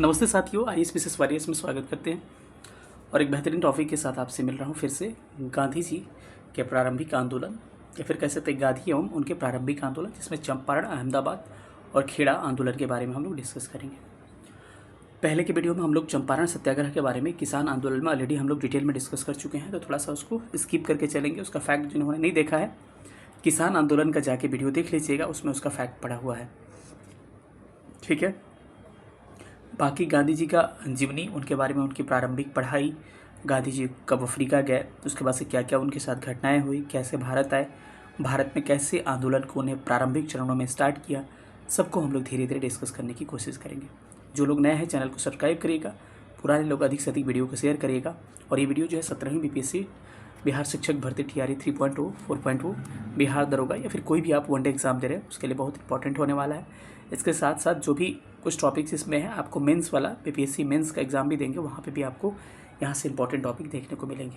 नमस्ते साथियों, IAS Mrs warriors में स्वागत करते हैं और एक बेहतरीन टॉपिक के साथ आपसे मिल रहा हूं फिर से। गांधी जी के प्रारंभिक आंदोलन या फिर कह सकते हैं गांधी एवं उनके प्रारंभिक आंदोलन, जिसमें चंपारण, अहमदाबाद और खेड़ा आंदोलन के बारे में हम लोग डिस्कस करेंगे। पहले के वीडियो में हम लोग चंपारण सत्याग्रह के बारे में, किसान आंदोलन में ऑलरेडी हम लोग डिटेल में डिस्कस कर चुके हैं, तो थोड़ा सा उसको स्किप करके चलेंगे। उसका फैक्ट जिन्होंने नहीं देखा है, किसान आंदोलन का जाके वीडियो देख लीजिएगा, उसमें उसका फैक्ट पड़ा हुआ है। ठीक है। बाकी गांधी जी का जीवनी, उनके बारे में, उनकी प्रारंभिक पढ़ाई, गांधी जी कब अफ्रीका गए, उसके बाद से क्या क्या उनके साथ घटनाएं हुई, कैसे भारत आए, भारत में कैसे आंदोलन को उन्हें प्रारंभिक चरणों में स्टार्ट किया, सबको हम लोग धीरे धीरे डिस्कस करने की कोशिश करेंगे। जो लोग नए हैं चैनल को सब्सक्राइब करिएगा, पुराने लोग अधिक से अधिक वीडियो को शेयर करिएगा। और ये वीडियो जो है 17वीं बीपीएससी बिहार शिक्षक भर्ती TRE 3.0, 4.0, बिहार दरोगा या फिर कोई भी आप वनडे एग्जाम दे रहे हैं उसके लिए बहुत इंपॉर्टेंट होने वाला है। इसके साथ साथ जो भी कुछ टॉपिक्स इसमें है, आपको मेंस वाला बीपीएससी मेंस का एग्ज़ाम भी देंगे, वहाँ पे भी आपको यहाँ से इंपॉर्टेंट टॉपिक देखने को मिलेंगे।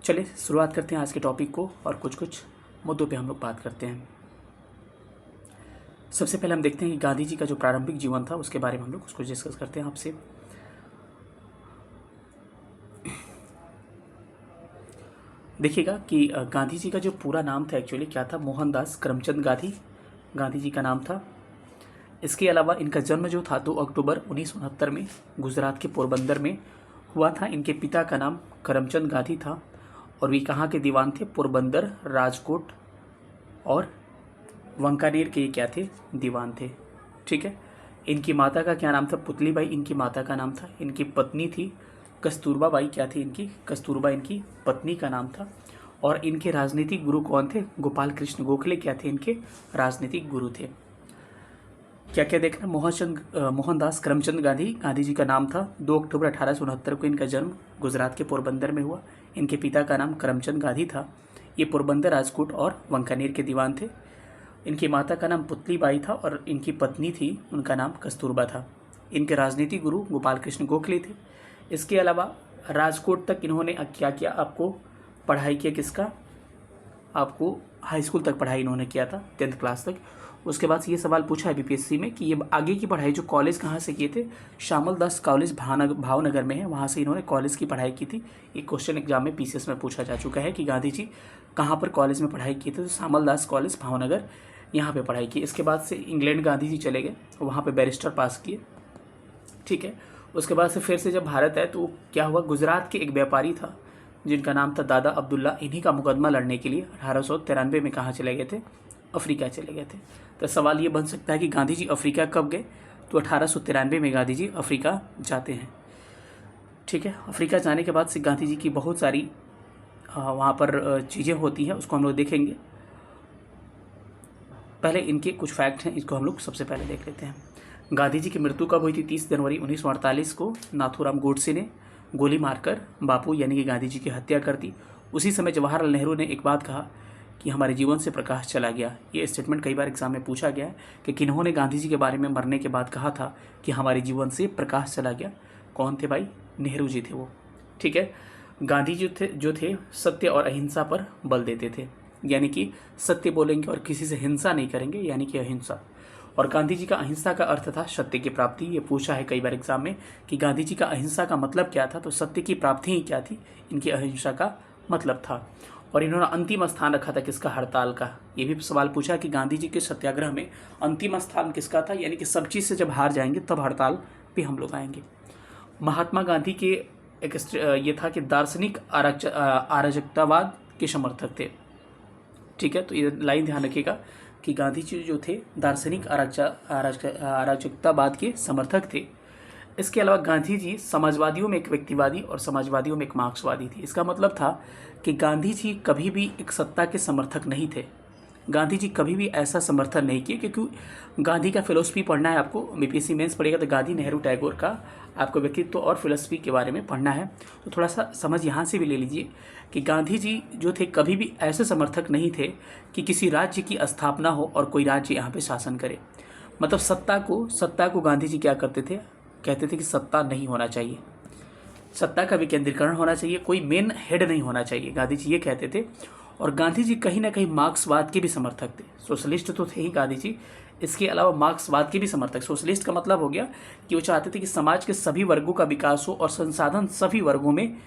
चलिए शुरुआत करते हैं आज के टॉपिक को और कुछ मुद्दों पे हम लोग बात करते हैं। सबसे पहले हम देखते हैं कि गांधी जी का जो प्रारंभिक जीवन था उसके बारे में हम लोग उसको डिस्कस करते हैं आपसे। देखिएगा कि गांधी जी का जो पूरा नाम था एक्चुअली क्या था, मोहनदास करमचंद गांधी गांधी जी का नाम था। इसके अलावा इनका जन्म जो था 2 अक्टूबर 1969 में गुजरात के पोरबंदर में हुआ था। इनके पिता का नाम करमचंद गांधी था और वे कहाँ के दीवान थे, पोरबंदर, राजकोट और वांकानेर के क्या थे, दीवान थे। ठीक है। इनकी माता का क्या नाम था, पुतली बाई इनकी माता का नाम था। इनकी पत्नी थी कस्तूरबा बाई, क्या थी इनकी, कस्तूरबा इनकी पत्नी का नाम था। और इनके राजनीतिक गुरु कौन थे, गोपाल कृष्ण गोखले क्या थे इनके राजनीतिक गुरु थे। क्या क्या देखना, मोहनदास करमचंद गांधी गांधी जी का नाम था। 2 अक्टूबर 1869 को इनका जन्म गुजरात के पोरबंदर में हुआ। इनके पिता का नाम करमचंद गांधी था। ये पोरबंदर, राजकोट और वांकानेर के दीवान थे। इनकी माता का नाम पुतली बाई था और इनकी पत्नी थी, उनका नाम कस्तूरबा था। इनके राजनीतिक गुरु गोपाल कृष्ण गोखले थे। इसके अलावा राजकोट तक इन्होंने क्या किया, आपको पढ़ाई किया, किसका, आपको हाई स्कूल तक पढ़ाई इन्होंने किया था, 10th क्लास तक। उसके बाद ये सवाल पूछा है बीपीएससी में कि ये आगे की पढ़ाई जो कॉलेज कहाँ से किए थे, श्यामल दास कॉलेज भावनगर में है, वहाँ से इन्होंने कॉलेज की पढ़ाई की थी। ये क्वेश्चन एग्जाम में पीसीएस में पूछा जा चुका है कि गांधी जी कहाँ पर कॉलेज में पढ़ाई की थी, तो श्यामल दास कॉलेज भावनगर यहाँ पे पढ़ाई की। इसके बाद से इंग्लैंड गांधी जी चले गए, वहाँ पे बैरिस्टर पास किए। ठीक है। उसके बाद से फिर से जब भारत आए तो क्या हुआ, गुजरात के एक व्यापारी था जिनका नाम था दादा अब्दुल्ला, इन्हीं का मुकदमा लड़ने के लिए 1893 में कहाँ चले गए थे, अफ्रीका चले गए थे। तो सवाल ये बन सकता है कि गांधी जी अफ्रीका कब गए, तो 1893 में गांधी जी अफ्रीका जाते हैं। ठीक है। अफ्रीका जाने के बाद से गांधी जी की बहुत सारी वहाँ पर चीज़ें होती हैं, उसको हम लोग देखेंगे। पहले इनके कुछ फैक्ट हैं, इसको हम लोग सबसे पहले देख लेते हैं। गांधी जी की मृत्यु कब हुई थी, 30 जनवरी 1948 को नाथूराम गोडसे ने गोली मारकर बापू यानी कि गांधी जी की हत्या कर दी। उसी समय जवाहरलाल नेहरू ने एक बात कहा कि हमारे जीवन से प्रकाश चला गया। ये स्टेटमेंट कई बार एग्जाम में पूछा गया है कि किन्होंने गांधी जी के बारे में मरने के बाद कहा था कि हमारे जीवन से प्रकाश चला गया। कौन थे भाई, नेहरू जी थे वो। ठीक है। गांधी जी जो थे सत्य और अहिंसा पर बल देते थे, यानी कि सत्य बोलेंगे और किसी से हिंसा नहीं करेंगे, यानी कि अहिंसा। और गांधी जी का अहिंसा का अर्थ था सत्य की प्राप्ति। ये पूछा है कई बार एग्जाम में कि गांधी जी का अहिंसा का मतलब क्या था, तो सत्य की प्राप्ति ही क्या थी, इनकी अहिंसा का मतलब था। और इन्होंने अंतिम स्थान रखा था किसका, हड़ताल का। ये भी सवाल पूछा कि गांधी जी के सत्याग्रह में अंतिम स्थान किसका था, यानी कि सब चीज़ से जब हार जाएंगे तब हड़ताल पे हम लोग आएंगे। महात्मा गांधी के एक ये था कि दार्शनिक अराजकतावाद के समर्थक थे। ठीक है। तो ये लाइन ध्यान रखिएगा कि गांधी जी जो थे दार्शनिक अराजकतावाद के समर्थक थे। इसके अलावा गांधी जी समाजवादियों में एक व्यक्तिवादी और समाजवादियों में एक मार्क्सवादी थी। इसका मतलब था कि गांधी जी कभी भी एक सत्ता के समर्थक नहीं थे। गांधी जी कभी भी ऐसा समर्थन नहीं किए, क्योंकि गांधी का फिलोसफी पढ़ना है आपको, बीपीएससी मेंस पढ़ेगा तो गांधी, नेहरू, टैगोर का आपको व्यक्तित्व और फिलोसफी के बारे में पढ़ना है। तो थोड़ा सा समझ यहाँ से भी ले लीजिए कि गांधी जी जो थे कभी भी ऐसे समर्थक नहीं थे कि किसी राज्य की स्थापना हो और कोई राज्य यहाँ पे शासन करे। मतलब सत्ता को गांधी जी क्या करते थे, कहते थे कि सत्ता नहीं होना चाहिए, सत्ता का विकेंद्रीकरण होना चाहिए, कोई मेन हेड नहीं होना चाहिए, गांधी जी ये कहते थे। और गांधी जी कहीं ना कहीं मार्क्सवाद के भी समर्थक थे, सोशलिस्ट तो थे ही गांधी जी। इसके अलावा मार्क्सवाद के भी समर्थक। सोशलिस्ट का मतलब हो गया कि वो चाहते थे कि समाज के सभी वर्गों का विकास हो और संसाधन सभी वर्गों में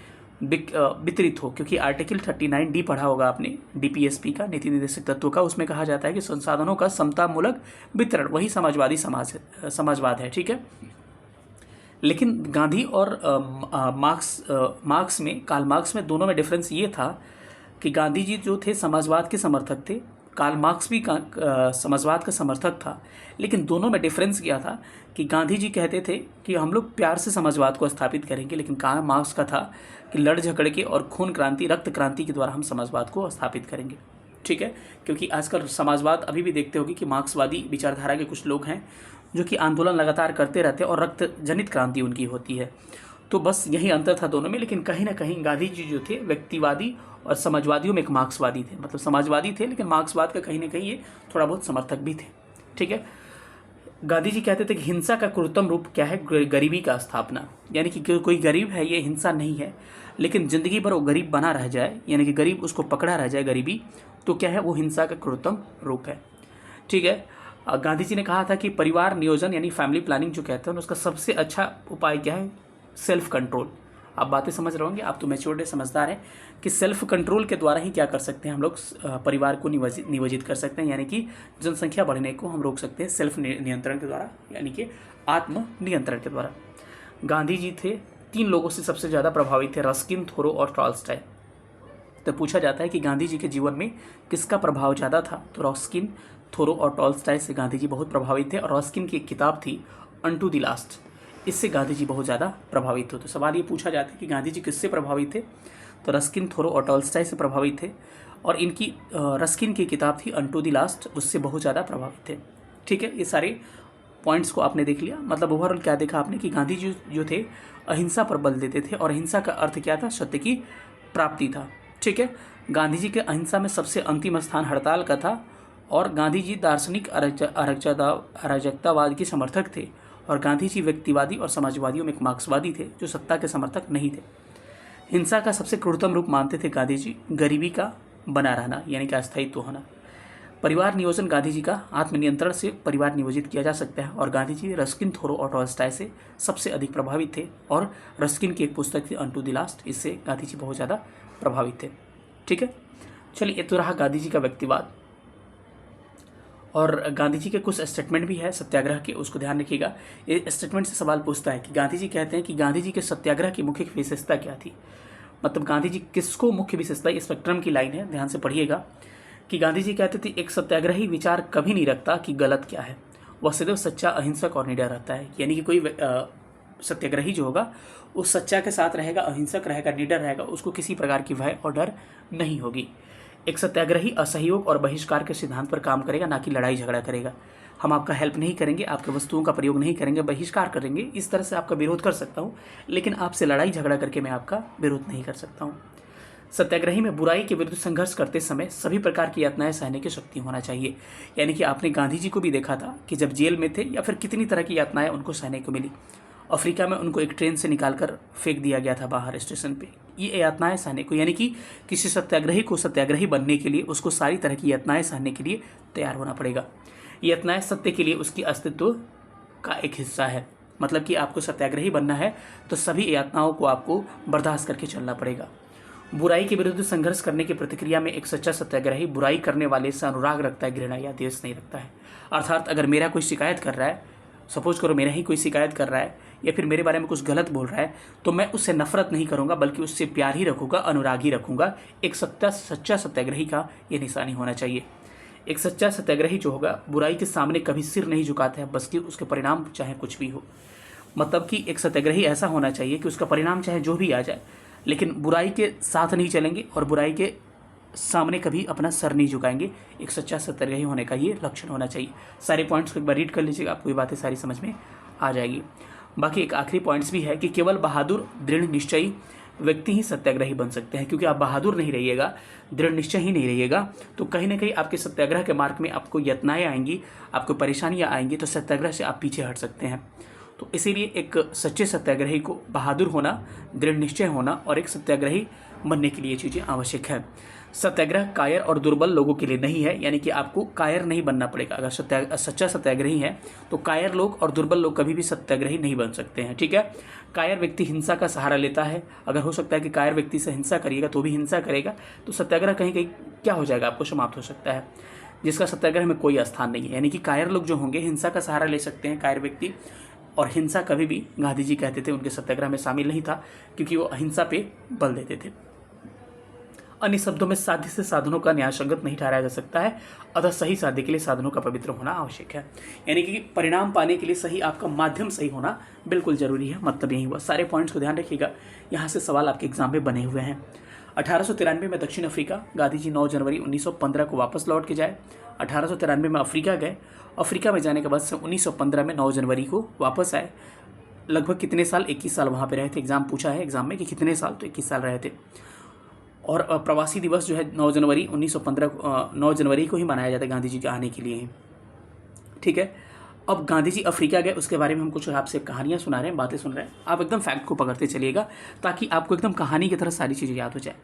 वितरित हो, क्योंकि आर्टिकल 39D पढ़ा होगा आपने DPSP का, नीति निर्देशक तत्व का। उसमें कहा जाता है कि संसाधनों का समतामूलक वितरण, वही समाजवादी समाजवाद है, ठीक है। लेकिन गांधी और कार्ल मार्क्स में दोनों में डिफरेंस ये था कि गांधी जी जो थे समाजवाद के समर्थक थे, कार्ल मार्क्स भी समाजवाद का समर्थक था। लेकिन दोनों में डिफरेंस क्या था कि गांधी जी कहते थे कि हम लोग प्यार से समाजवाद को स्थापित करेंगे, लेकिन कार्ल मार्क्स का था कि लड़ झगड़ के और खून क्रांति, रक्त क्रांति के द्वारा हम समाजवाद को स्थापित करेंगे, ठीक है। क्योंकि आजकल समाजवाद अभी भी देखते होगी कि मार्क्सवादी विचारधारा के कुछ लोग हैं जो कि आंदोलन लगातार करते रहते हैं और रक्त जनित क्रांति उनकी होती है। तो बस यही अंतर था दोनों में। लेकिन कहीं ना कहीं गांधी जी जो थे व्यक्तिवादी और समाजवादियों में एक मार्क्सवादी थे, मतलब समाजवादी थे लेकिन मार्क्सवाद का कहीं ना कहीं ये थोड़ा बहुत समर्थक भी थे, ठीक है। गांधी जी कहते थे कि हिंसा का क्रूरतम रूप क्या है? गरीबी का स्थापना, यानी कि कोई गरीब है ये हिंसा नहीं है, लेकिन जिंदगी भर वो गरीब बना रह जाए, यानी कि गरीब उसको पकड़ा रह जाए गरीबी, तो क्या है? वो हिंसा का क्रूरतम रूप है, ठीक है। गांधी जी ने कहा था कि परिवार नियोजन यानी फैमिली प्लानिंग जो कहते हैं उसका सबसे अच्छा उपाय क्या है? Self control. आप बातें समझ रहे होंगे, आप तो मैच्योर्ड समझदार हैं कि सेल्फ कंट्रोल के द्वारा ही क्या कर सकते हैं हम लोग परिवार को नियोजित कर सकते हैं, यानी कि जनसंख्या बढ़ने को हम रोक सकते हैं सेल्फ नियंत्रण के द्वारा, यानी कि आत्म नियंत्रण के द्वारा। गांधी जी थे 3 लोगों से सबसे ज़्यादा प्रभावित थे, रस्किन, थोरो और टॉल्स्टॉय। तो पूछा जाता है कि गांधी जी के जीवन में किसका प्रभाव ज़्यादा था? तो रस्किन, थोरो और टॉल्स्टॉय से गांधी जी बहुत प्रभावित थे। और रस्किन की एक किताब थी अनटू द लास्ट, इससे गांधी जी बहुत ज़्यादा प्रभावित थे। तो सवाल ये पूछा जाता है कि गांधी जी किससे प्रभावित थे? तो रस्किन, थोरो और टॉल्स्टॉय से प्रभावित थे। और इनकी रस्किन की किताब थी अनटू द लास्ट, उससे बहुत ज़्यादा प्रभावित थे, ठीक है। ये सारे पॉइंट्स को आपने देख लिया। मतलब ओवरऑल क्या देखा आपने कि गांधी जी जो थे अहिंसा पर बल देते थे, और अहिंसा का अर्थ क्या था? सत्य की प्राप्ति था, ठीक है। गांधी जी के अहिंसा में सबसे अंतिम स्थान हड़ताल का था। और गांधी जी दार्शनिक अराजकतावाद के समर्थक थे, और गांधी जी व्यक्तिवादी और समाजवादियों में एक मार्क्सवादी थे जो सत्ता के समर्थक नहीं थे। हिंसा का सबसे क्रूरतम रूप मानते थे गांधी जी गरीबी का बना रहना, यानी कि अस्थायित्व होना। परिवार नियोजन, गांधी जी का आत्मनियंत्रण से परिवार नियोजित किया जा सकता है। और गांधी जी रस्किन, थोरो और टॉल्स्टॉय से सबसे अधिक प्रभावित थे। और रस्किन की एक पुस्तक थी अनटू द लास्ट, इससे गांधी जी बहुत ज़्यादा प्रभावित थे, ठीक है। चलिए, ये तो रहा गांधी जी का व्यक्तिवाद। और गांधी जी के कुछ स्टेटमेंट भी है सत्याग्रह के, उसको ध्यान रखिएगा। ये स्टेटमेंट से सवाल पूछता है कि गांधी जी कहते हैं कि गांधी जी के सत्याग्रह की मुख्य विशेषता क्या थी। मतलब गांधी जी किसको मुख्य विशेषता, ये स्पेक्ट्रम की लाइन है, ध्यान से पढ़िएगा। कि गांधी जी कहते थे एक सत्याग्रही विचार कभी नहीं रखता कि गलत क्या है, वह सदैव सच्चा, अहिंसक और निडर रहता है। यानी कि कोई सत्याग्रही जो होगा वो सच्चा के साथ रहेगा, अहिंसक रहेगा, निडर रहेगा, उसको किसी प्रकार की भय और डर नहीं होगी। एक सत्याग्रही असहयोग और बहिष्कार के सिद्धांत पर काम करेगा, ना कि लड़ाई झगड़ा करेगा। हम आपका हेल्प नहीं करेंगे, आपके वस्तुओं का प्रयोग नहीं करेंगे, बहिष्कार करेंगे, इस तरह से आपका विरोध कर सकता हूँ, लेकिन आपसे लड़ाई झगड़ा करके मैं आपका विरोध नहीं कर सकता हूँ। सत्याग्रही में बुराई के विरुद्ध संघर्ष करते समय सभी प्रकार की यातनाएं सहने की शक्ति होना चाहिए। यानी कि आपने गांधी जी को भी देखा था कि जब जेल में थे या फिर कितनी तरह की यातनाएं उनको सहने को मिली। अफ्रीका में उनको एक ट्रेन से निकालकर फेंक दिया गया था बाहर स्टेशन पे, ये यातनाएं सहने को। यानी कि किसी सत्याग्रही को सत्याग्रही बनने के लिए उसको सारी तरह की यातनाएं सहने के लिए तैयार होना पड़ेगा। यातनाएं सत्य के लिए उसकी अस्तित्व का एक हिस्सा है। मतलब कि आपको सत्याग्रही बनना है तो सभी यातनाओं को आपको बर्दाश्त करके चलना पड़ेगा। बुराई के विरुद्ध संघर्ष करने की प्रतिक्रिया में एक सच्चा सत्याग्रही बुराई करने वाले से अनुराग रखता है, घृणा या द्वेष नहीं रखता है। अर्थात अगर मेरा कोई शिकायत कर रहा है, सपोज करो मेरा ही कोई शिकायत कर रहा है या फिर मेरे बारे में कुछ गलत बोल रहा है, तो मैं उससे नफरत नहीं करूंगा, बल्कि उससे प्यार ही रखूंगा, अनुराग ही रखूंगा। एक सच्चा सत्याग्रही का ये निशानी होना चाहिए। एक सच्चा सत्याग्रही जो होगा बुराई के सामने कभी सिर नहीं झुकाता है, बल्कि उसके परिणाम चाहे कुछ भी हो। मतलब कि एक सत्याग्रही ऐसा होना चाहिए कि उसका परिणाम चाहे जो भी आ जाए, लेकिन बुराई के साथ नहीं चलेंगे और बुराई के सामने कभी अपना सर नहीं झुकाएंगे। एक सच्चा सत्याग्रही होने का ये लक्षण होना चाहिए। सारे पॉइंट्स को एक बार रीड कर लीजिएगा, आपको ये बातें सारी समझ में आ जाएगी। बाकी एक आखिरी पॉइंट्स भी है कि केवल बहादुर दृढ़ निश्चयी व्यक्ति ही सत्याग्रही बन सकते हैं, क्योंकि आप बहादुर नहीं रहिएगा, दृढ़ निश्चय ही नहीं रहिएगा, तो कहीं ना कहीं आपके सत्याग्रह के मार्ग में आपको यातनाएं आएंगी, आपको परेशानियां आएंगी, तो सत्याग्रह से आप पीछे हट सकते हैं। तो इसीलिए एक सच्चे सत्याग्रही को बहादुर होना, दृढ़ निश्चय होना और एक सत्याग्रही बनने के लिए ये चीज़ें आवश्यक है। सत्याग्रह कायर और दुर्बल लोगों के लिए नहीं है, यानी कि आपको कायर नहीं बनना पड़ेगा। अगर सच्चा सत्याग्रही है तो कायर लोग और दुर्बल लोग कभी भी सत्याग्रही नहीं बन सकते हैं, ठीक है। कायर व्यक्ति हिंसा का सहारा लेता है। अगर हो सकता है कि कायर व्यक्ति से हिंसा करिएगा तो भी हिंसा करेगा, तो सत्याग्रह कहीं कहीं क्या हो जाएगा, आपको समाप्त हो सकता है, जिसका सत्याग्रह में कोई स्थान नहीं है। यानी कि कायर लोग जो होंगे हिंसा का सहारा ले सकते हैं, कायर व्यक्ति, और हिंसा कभी भी गांधी जी कहते थे उनके सत्याग्रह में शामिल नहीं था, क्योंकि वो अहिंसा पे बल देते थे। अन्य शब्दों में साध्य से साधनों का न्याय संगत नहीं ठहराया जा सकता है, अतः सही साध्य के लिए साधनों का पवित्र होना आवश्यक है। यानी कि परिणाम पाने के लिए सही आपका माध्यम सही होना बिल्कुल जरूरी है। मतलब यही हुआ। सारे पॉइंट्स को ध्यान रखिएगा, यहाँ से सवाल आपके एग्जाम में बने हुए हैं। 1893 में दक्षिण अफ्रीका, गांधी जी 9 जनवरी 1915 को वापस लौट के जाए। 1893 में अफ्रीका गए। अफ्रीका में जाने के बाद से 1915 में 9 जनवरी को वापस आए। लगभग कितने साल? 21 साल वहाँ पे रहे थे। एग्जाम पूछा है एग्जाम में कि कितने साल, तो 21 साल रहे थे। और प्रवासी दिवस जो है 9 जनवरी 1915 9 जनवरी को ही मनाया जाता है गांधी जी के आने के लिए, ठीक है। अब गांधी जी अफ्रीका गए, उसके बारे में हम कुछ आपसे कहानियां सुना रहे हैं, बातें सुन रहे हैं। आप एकदम फैक्ट को पकड़ते चलिएगा ताकि आपको एकदम कहानी की तरह सारी चीज़ें याद हो जाए।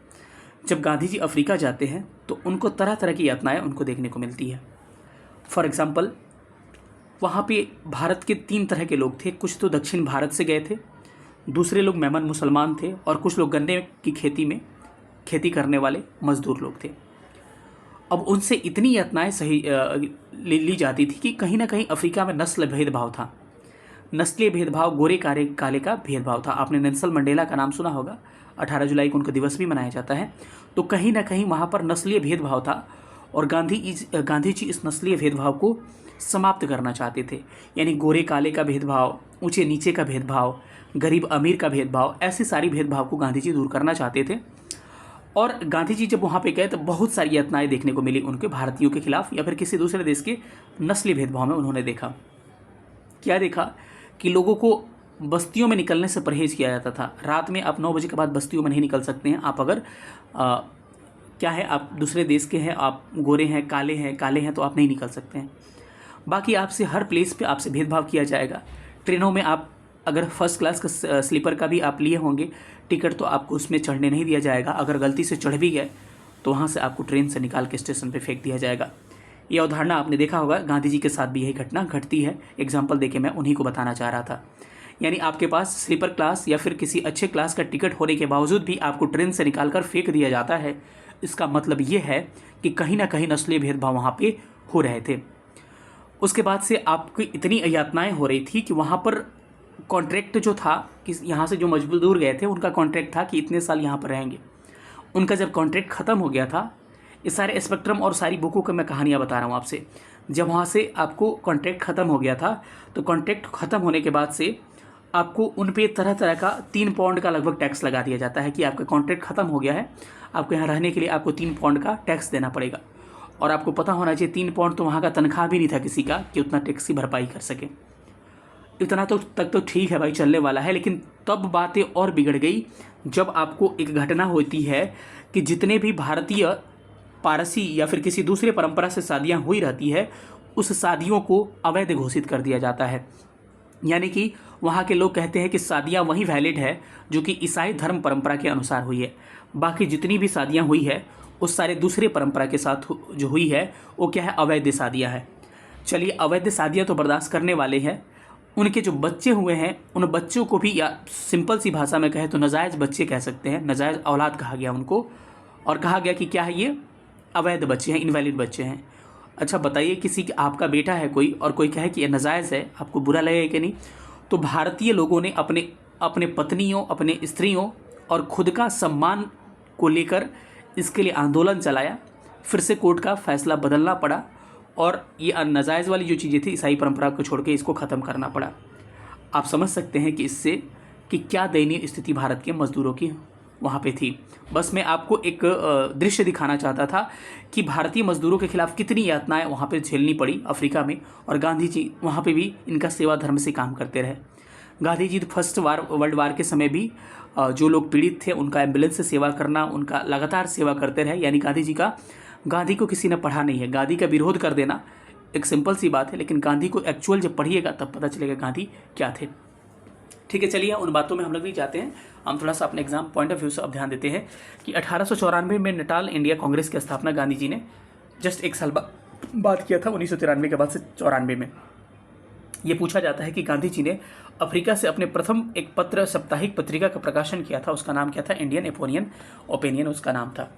जब गांधी जी अफ्रीका जाते हैं तो उनको तरह तरह की यातनाएं उनको देखने को मिलती है। फॉर एग्जाम्पल, वहाँ पे भारत के 3 तरह के लोग थे। कुछ तो दक्षिण भारत से गए थे, दूसरे लोग मेमन मुसलमान थे, और कुछ लोग गन्ने की खेती करने वाले मजदूर लोग थे। अब उनसे इतनी यातनाएं ली जाती थी कि कहीं ना कहीं अफ्रीका में नस्ल भेदभाव था, नस्लीय भेदभाव, गोरे काले का भेदभाव था। आपने नेल्सन मंडेला का नाम सुना होगा, 18 जुलाई को उनका दिवस भी मनाया जाता है। तो कहीं ना कहीं वहाँ पर नस्लीय भेदभाव था, और गांधी जी इस नस्लीय भेदभाव को समाप्त करना चाहते थे। यानी गोरे काले का भेदभाव, ऊंचे नीचे का भेदभाव, गरीब अमीर का भेदभाव, ऐसे सारी भेदभाव को गांधी जी दूर करना चाहते थे। और गांधी जी जब वहाँ पे गए तो बहुत सारी यातनाएं देखने को मिली उनके भारतीयों के खिलाफ या फिर किसी दूसरे देश के नस्लीय भेदभाव में। उन्होंने देखा, क्या देखा कि लोगों को बस्तियों में निकलने से परहेज किया जाता था। रात में आप 9 बजे के बाद बस्तियों में नहीं निकल सकते हैं। आप अगर क्या है, आप दूसरे देश के हैं, आप गोरे हैं, काले हैं तो आप नहीं निकल सकते हैं। बाकी आपसे हर प्लेस पे आपसे भेदभाव किया जाएगा। ट्रेनों में आप अगर फर्स्ट क्लास का स्लीपर का भी आप लिए होंगे टिकट, तो आपको उसमें चढ़ने नहीं दिया जाएगा। अगर गलती से चढ़ भी गए तो वहाँ से आपको ट्रेन से निकाल के स्टेशन पे फेंक दिया जाएगा। ये अवधारणा आपने देखा होगा, गांधी जी के साथ भी यही घटना घटती है। एग्जाम्पल देके मैं उन्हीं को बताना चाह रहा था। यानी आपके पास स्लीपर क्लास या फिर किसी अच्छे क्लास का टिकट होने के बावजूद भी आपको ट्रेन से निकाल कर फेंक दिया जाता है। इसका मतलब ये है कि कहीं ना कहीं नस्लीय भेदभाव वहाँ पे हो रहे थे। उसके बाद से आपकी इतनी यातनाएं हो रही थी कि वहाँ पर कॉन्ट्रैक्ट जो था कि यहाँ से जो मजदूर गए थे उनका कॉन्ट्रैक्ट था कि इतने साल यहाँ पर रहेंगे। उनका जब कॉन्ट्रैक्ट ख़त्म हो गया था, इस सारे स्पेक्ट्रम और सारी बुकों का मैं कहानियाँ बता रहा हूँ आपसे। जब वहाँ से आपको कॉन्ट्रैक्ट ख़त्म हो गया था तो कॉन्ट्रैक्ट ख़त्म होने के बाद से आपको उन पे तरह तरह का 3 पाउंड का लगभग टैक्स लगा दिया जाता है कि आपका कॉन्ट्रैक्ट ख़त्म हो गया है, आपको यहाँ रहने के लिए आपको 3 पाउंड का टैक्स देना पड़ेगा। और आपको पता होना चाहिए 3 पाउंड तो वहाँ का तनख्वाह भी नहीं था किसी का कि उतना टैक्स की भरपाई कर सके। इतना तो तक तो ठीक है भाई, चलने वाला है। लेकिन तब बातें और बिगड़ गई जब आपको एक घटना होती है कि जितने भी भारतीय, पारसी या फिर किसी दूसरे परंपरा से शादियाँ हुई रहती है, उस शादियों को अवैध घोषित कर दिया जाता है। यानी कि वहाँ के लोग कहते हैं कि शादियाँ वही वैलिड है जो कि ईसाई धर्म परंपरा के अनुसार हुई है। बाकी जितनी भी शादियाँ हुई है उस सारे दूसरे परंपरा के साथ जो हुई है वो क्या है, अवैध शादियाँ हैं। चलिए, अवैध शादियाँ तो बर्दाश्त करने वाले हैं। उनके जो बच्चे हुए हैं उन बच्चों को भी, या सिंपल सी भाषा में कहें तो नाजायज़ बच्चे कह सकते हैं, नाजायज़ औलाद कहा गया उनको, और कहा गया कि क्या है, ये अवैध बच्चे हैं, इनवैलिड बच्चे हैं। अच्छा बताइए, किसी आपका बेटा है कोई और कोई कहे कि ये नाजायज़ है, आपको बुरा लगेगा कि नहीं? तो भारतीय लोगों ने अपने पत्नियों, अपने स्त्रियों और खुद का सम्मान को लेकर इसके लिए आंदोलन चलाया। फिर से कोर्ट का फैसला बदलना पड़ा और ये नाजायज़ वाली जो चीज़ें थी ईसाई परंपरा को छोड़ के इसको ख़त्म करना पड़ा। आप समझ सकते हैं कि इससे कि क्या दयनीय स्थिति भारत के मज़दूरों की वहाँ पे थी। बस मैं आपको एक दृश्य दिखाना चाहता था कि भारतीय मज़दूरों के खिलाफ कितनी यातनाएं वहाँ पे झेलनी पड़ी अफ्रीका में, और गांधी जी वहाँ पे भी इनका सेवा धर्म से काम करते रहे। Gandhi ji first world war के समय भी जो लोग पीड़ित थे उनका एम्बुलेंस से सेवा करना, उनका लगातार सेवा करते रहे। यानी गांधी को किसी ने पढ़ा नहीं है। गांधी का विरोध कर देना एक सिंपल सी बात है, लेकिन गांधी को एक्चुअल जब पढ़िएगा तब पता चलेगा गांधी क्या थे। ठीक है, चलिए उन बातों में हम लोग भी जाते हैं। हम थोड़ा सा अपने एग्जाम पॉइंट ऑफ व्यू से अब ध्यान देते हैं कि 1894 में नेटाल इंडिया कांग्रेस की स्थापना गांधी जी ने जस्ट एक साल बाद किया था, 1993 के बाद से 94 में। ये पूछा जाता है कि गांधी जी ने अफ्रीका से अपने प्रथम एक पत्र साप्ताहिक पत्रिका का प्रकाशन किया था, उसका नाम क्या था? इंडियन ओपिनियन उसका नाम था।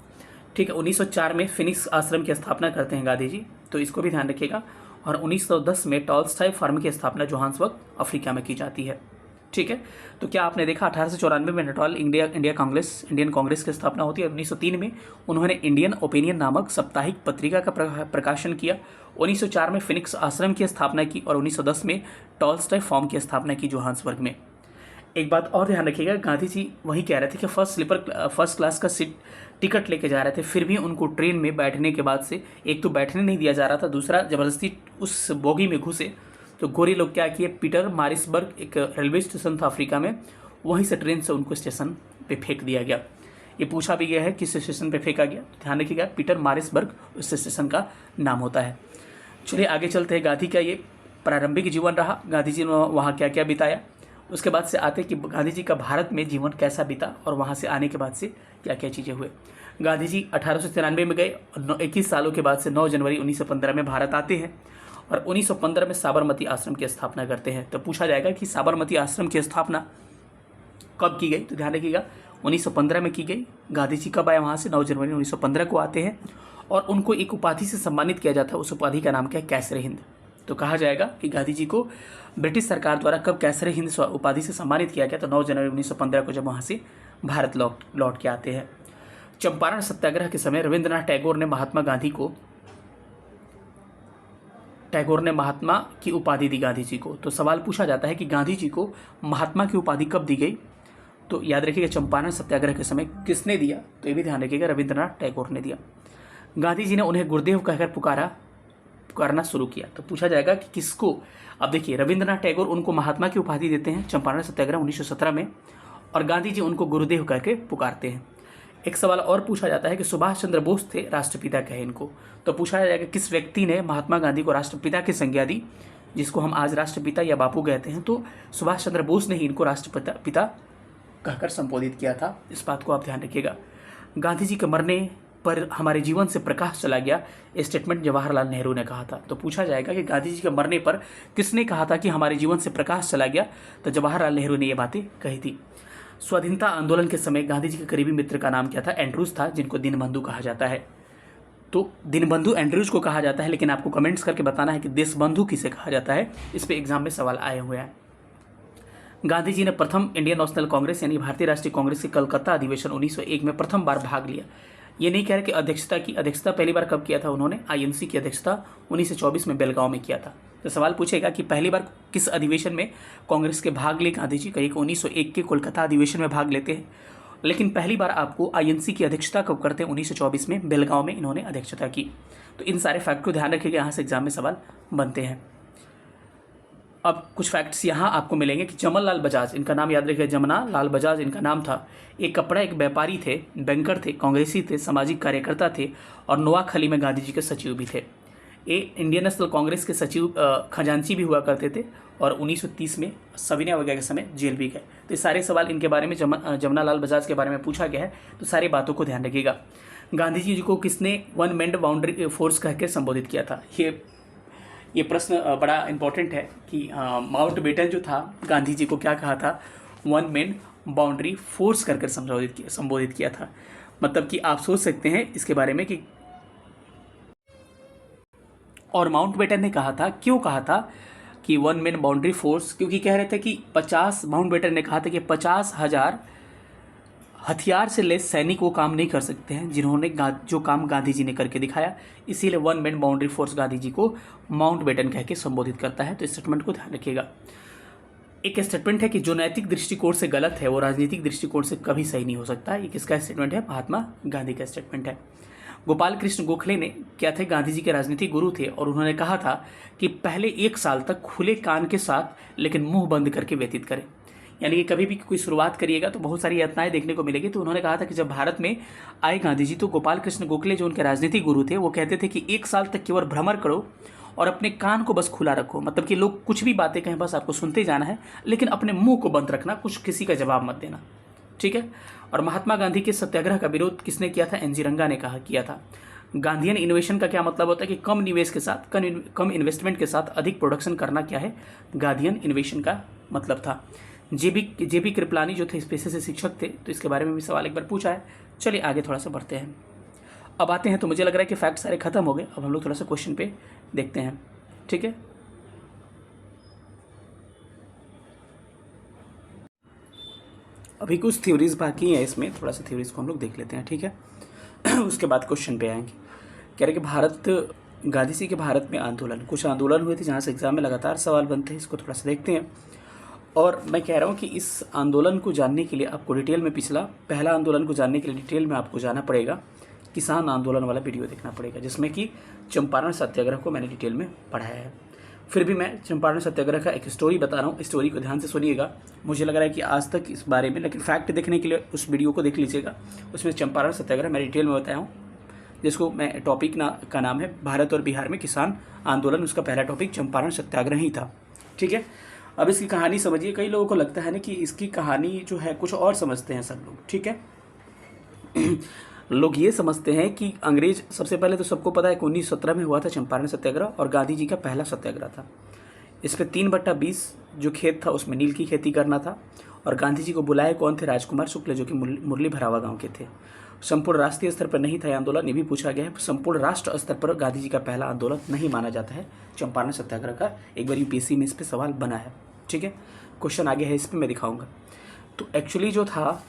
ठीक है, 1904 में फिनिक्स आश्रम की स्थापना करते हैं गांधी जी, तो इसको भी ध्यान रखिएगा। और 1910 में टॉल्स्टॉय फार्म की स्थापना जोहान्सबर्ग अफ्रीका में की जाती है। ठीक है, तो क्या आपने देखा 1894 में नेटाल इंडियन कांग्रेस की स्थापना होती है। 1903 में उन्होंने इंडियन ओपिनियन नामक साप्ताहिक पत्रिका का प्रकाशन किया। 1904 में फिनिक्स आश्रम की स्थापना की और 1910 में टॉल्स्टॉय फार्म की स्थापना की जोहान्सबर्ग में। एक बात और ध्यान रखिएगा, गांधी जी वही कह रहे थे कि फर्स्ट क्लास का सीट टिकट लेके जा रहे थे, फिर भी उनको ट्रेन में बैठने के बाद से एक तो बैठने नहीं दिया जा रहा था, दूसरा ज़बरदस्ती उस बोगी में घुसे तो गोरे लोग क्या किए, पीटर मारिसबर्ग एक रेलवे स्टेशन था अफ्रीका में, वहीं से ट्रेन से उनको स्टेशन पे फेंक दिया गया। ये पूछा भी गया है किस स्टेशन पे फेंका गया, ध्यान रखिएगा पीटर मारिसबर्ग उस स्टेशन का नाम होता है। चलिए आगे चलते हैं। गांधी का ये प्रारंभिक जीवन रहा, गांधी जी ने वहाँ क्या क्या बिताया, उसके बाद से आते कि गांधी जी का भारत में जीवन कैसा बीता और वहाँ से आने के बाद से क्या क्या चीज़ें हुए। गांधी जी 1893 में गए, 21 सालों के बाद से 9 जनवरी 1915 में भारत आते हैं और 1915 में साबरमती आश्रम की स्थापना करते हैं। तो पूछा जाएगा कि साबरमती आश्रम की स्थापना कब की गई, तो ध्यान रखिएगा 1915 में की गई। गांधी जी कब आए वहाँ से? 9 जनवरी 1915 को आते हैं और उनको एक उपाधि से सम्मानित किया जाता है, उस उपाधि का नाम क्या है? कैसर हिंद। तो कहा जाएगा कि गांधी जी को ब्रिटिश सरकार द्वारा कब कैसर हिंद उपाधि से सम्मानित किया गया, तो 9 जनवरी 1915 को जब वहाँ से भारत लौट के आते हैं। चंपारण सत्याग्रह के समय रविंद्रनाथ टैगोर ने महात्मा की उपाधि दी गांधी जी को। तो सवाल पूछा जाता है कि गांधी जी को महात्मा की उपाधि कब दी गई, तो याद रखिएगा चंपारण सत्याग्रह के समय किसने दिया, तो ये भी ध्यान रखिएगा रविंद्रनाथ टैगोर ने दिया। गांधी जी ने उन्हें गुरुदेव कहकर पुकारना शुरू किया। तो पूछा जाएगा कि किसको, अब देखिए रविंद्रनाथ टैगोर उनको महात्मा की उपाधि देते हैं चंपारण सत्याग्रह 1917 में और गांधी जी उनको गुरुदेव करके पुकारते हैं। एक सवाल और पूछा जाता है कि सुभाष चंद्र बोस थे राष्ट्रपिता कहे इनको, तो पूछा जाएगा किस व्यक्ति ने महात्मा गांधी को राष्ट्रपिता की संज्ञा दी, जिसको हम आज राष्ट्रपिता या बापू कहते हैं, तो सुभाष चंद्र बोस ने ही इनको राष्ट्रपिता कहकर संबोधित किया था। इस बात को आप ध्यान रखिएगा। गांधी जी के मरने पर हमारे जीवन से प्रकाश चला गया, स्टेटमेंट जवाहरलाल नेहरू ने कहा था। तो पूछा जाएगा कि गांधी जी के मरने पर किसने कहा था कि हमारे जीवन से प्रकाश चला गया, तो जवाहरलाल नेहरू ने ये बातें कही थी। स्वाधीनता आंदोलन के समय गांधी जी के करीबी मित्र का नाम क्या था? एंड्रूज था, जिनको दीनबंधु कहा जाता है। तो दीनबंधु एंड्रूज को कहा जाता है, लेकिन आपको कमेंट्स करके बताना है कि देशबंधु किसे कहा जाता है, इस पे एग्जाम में सवाल आए हुए हैं। गांधी जी ने प्रथम इंडियन नेशनल कांग्रेस यानी भारतीय राष्ट्रीय कांग्रेस के कलकत्ता अधिवेशन 1901 में प्रथम बार भाग लिया। ये नहीं कह रहे कि अध्यक्षता पहली बार कब किया था उन्होंने? आईएनसी की अध्यक्षता 1924 में बेलगांव में किया था। तो सवाल पूछेगा कि पहली बार किस अधिवेशन में कांग्रेस के भाग लिए गांधी जी? कहीं 1901 के कोलकाता अधिवेशन में भाग लेते हैं, लेकिन पहली बार आपको आईएनसी की अध्यक्षता कब करते हैं? 1924 में बेलगांव में इन्होंने अध्यक्षता की। तो इन सारे फैक्ट को ध्यान रखिएगा, यहाँ से एग्जाम में सवाल बनते हैं। अब कुछ फैक्ट्स यहाँ आपको मिलेंगे कि जमन लाल बजाज, इनका नाम याद रखिए, जमना लाल बजाज इनका नाम था। एक व्यापारी थे, बैंकर थे, कांग्रेसी थे, सामाजिक कार्यकर्ता थे और नोआखली में गांधी जी के सचिव भी थे। ये इंडियन नेशनल कांग्रेस के सचिव खजांची भी हुआ करते थे और 1930 में सविनय वगैरह के समय जेल भी गए। तो ये सारे सवाल इनके बारे में जमना लाल बजाज के बारे में पूछा गया है, तो सारी बातों को ध्यान रखिएगा। गांधी जी को किसने वन मैन बाउंड्री फोर्स कहकर संबोधित किया था? ये प्रश्न बड़ा इंपॉर्टेंट है कि माउंटबेटन जो था गांधी जी को क्या कहा था? वन मैन बाउंड्री फोर्स करके संबोधित किया था। मतलब कि आप सोच सकते हैं इसके बारे में कि और माउंटबेटन ने कहा था, क्यों कहा था कि वन मैन बाउंड्री फोर्स? क्योंकि कह रहे थे कि माउंटबेटन ने कहा था कि 50,000 हथियार से लेस सैनिक वो काम नहीं कर सकते हैं जिन्होंने जो काम गांधी जी ने करके दिखाया, इसीलिए one man boundary force Gandhi ji को माउंटबेटन कह के संबोधित करता है। तो इस स्टेटमेंट को ध्यान रखिएगा। एक स्टेटमेंट है कि जो नैतिक दृष्टिकोण से गलत है वो राजनीतिक दृष्टिकोण से कभी सही नहीं हो सकता। ये किसका स्टेटमेंट है? महात्मा गांधी का स्टेटमेंट है। गोपाल कृष्ण गोखले ने क्या थे? गांधी जी के राजनीतिक गुरु थे और उन्होंने कहा था कि पहले 1 साल तक खुले कान के साथ लेकिन मुंह बंद करके व्यतीत करें, यानी कि कभी भी कोई शुरुआत करिएगा तो बहुत सारी यातनाएं देखने को मिलेगी। तो उन्होंने कहा था कि जब भारत में आए गांधी जी तो गोपाल कृष्ण गोखले जो उनके राजनीतिक गुरु थे वो कहते थे कि 1 साल तक केवल भ्रमण करो और अपने कान को बस खुला रखो, मतलब कि लोग कुछ भी बातें कहें बस आपको सुनते जाना है, लेकिन अपने मुंह को बंद रखना, कुछ किसी का जवाब मत देना, ठीक है। और महात्मा गांधी के सत्याग्रह का विरोध किसने किया था? एनजी रंगा ने किया था। गांधीयन इनोवेशन का क्या मतलब होता है कि कम निवेश के साथ, कम इन्वेस्टमेंट के साथ अधिक प्रोडक्शन करना, क्या है गांधीयन इनोवेशन का मतलब था। जेबी कृपलानी जो थे इस पेशे से शिक्षक थे, तो इसके बारे में भी सवाल एक बार पूछा है। चलिए आगे थोड़ा सा बढ़ते हैं। अब आते हैं, तो मुझे लग रहा है कि फैक्ट सारे खत्म हो गए, अब हम लोग थोड़ा सा क्वेश्चन पे देखते हैं, ठीक है। अभी कुछ थ्योरीज बाकी हैं इसमें, थोड़ा सा थ्योरीज को हम लोग देख लेते हैं, ठीक है। उसके बाद क्वेश्चन पे आएंगे। कह रहे कि गांधी जी के भारत में आंदोलन, कुछ आंदोलन हुए थे जहाँ से एग्जाम में लगातार सवाल बनते हैं, इसको थोड़ा सा देखते हैं। और मैं कह रहा हूँ कि इस आंदोलन को जानने के लिए आपको डिटेल में पहला आंदोलन को जानने के लिए डिटेल में आपको जाना पड़ेगा, किसान आंदोलन वाला वीडियो देखना पड़ेगा, जिसमें कि चंपारण सत्याग्रह को मैंने डिटेल में पढ़ाया है। फिर भी मैं चंपारण सत्याग्रह का एक स्टोरी बता रहा हूँ, स्टोरी को ध्यान से सुनिएगा। मुझे लग रहा है कि आज तक इस बारे में, लेकिन फैक्ट देखने के लिए उस वीडियो को देख लीजिएगा, उसमें चंपारण सत्याग्रह मैं डिटेल में बताया हूँ, जिसको मैं टॉपिक का नाम है भारत और बिहार में किसान आंदोलन। उसका पहला टॉपिक चंपारण सत्याग्रह ही था, ठीक है। अब इसकी कहानी समझिए। कई लोगों को लगता है ना कि इसकी कहानी जो है कुछ और समझते हैं सब लोग, ठीक है। लोग ये समझते हैं कि अंग्रेज, सबसे पहले तो सबको पता है कि 1917 में हुआ था चंपारण सत्याग्रह, और गांधी जी का पहला सत्याग्रह था। इस पर 3/20 जो खेत था उसमें नील की खेती करना था, और गांधी जी को बुलाए कौन थे? राजकुमार शुक्ल, जो कि मुरली भरावा गांव के थे। संपूर्ण राष्ट्रीय स्तर पर नहीं था यह आंदोलन, ये भी पूछा गया है। संपूर्ण राष्ट्र स्तर पर गांधी जी का पहला आंदोलन नहीं माना जाता है चंपारण सत्याग्रह का। एक बार यूपीएससी में इस पर सवाल बना है, ठीक है। क्वेश्चन आगे है, इस पर मैं दिखाऊंगा। तो एक्चुअली जो था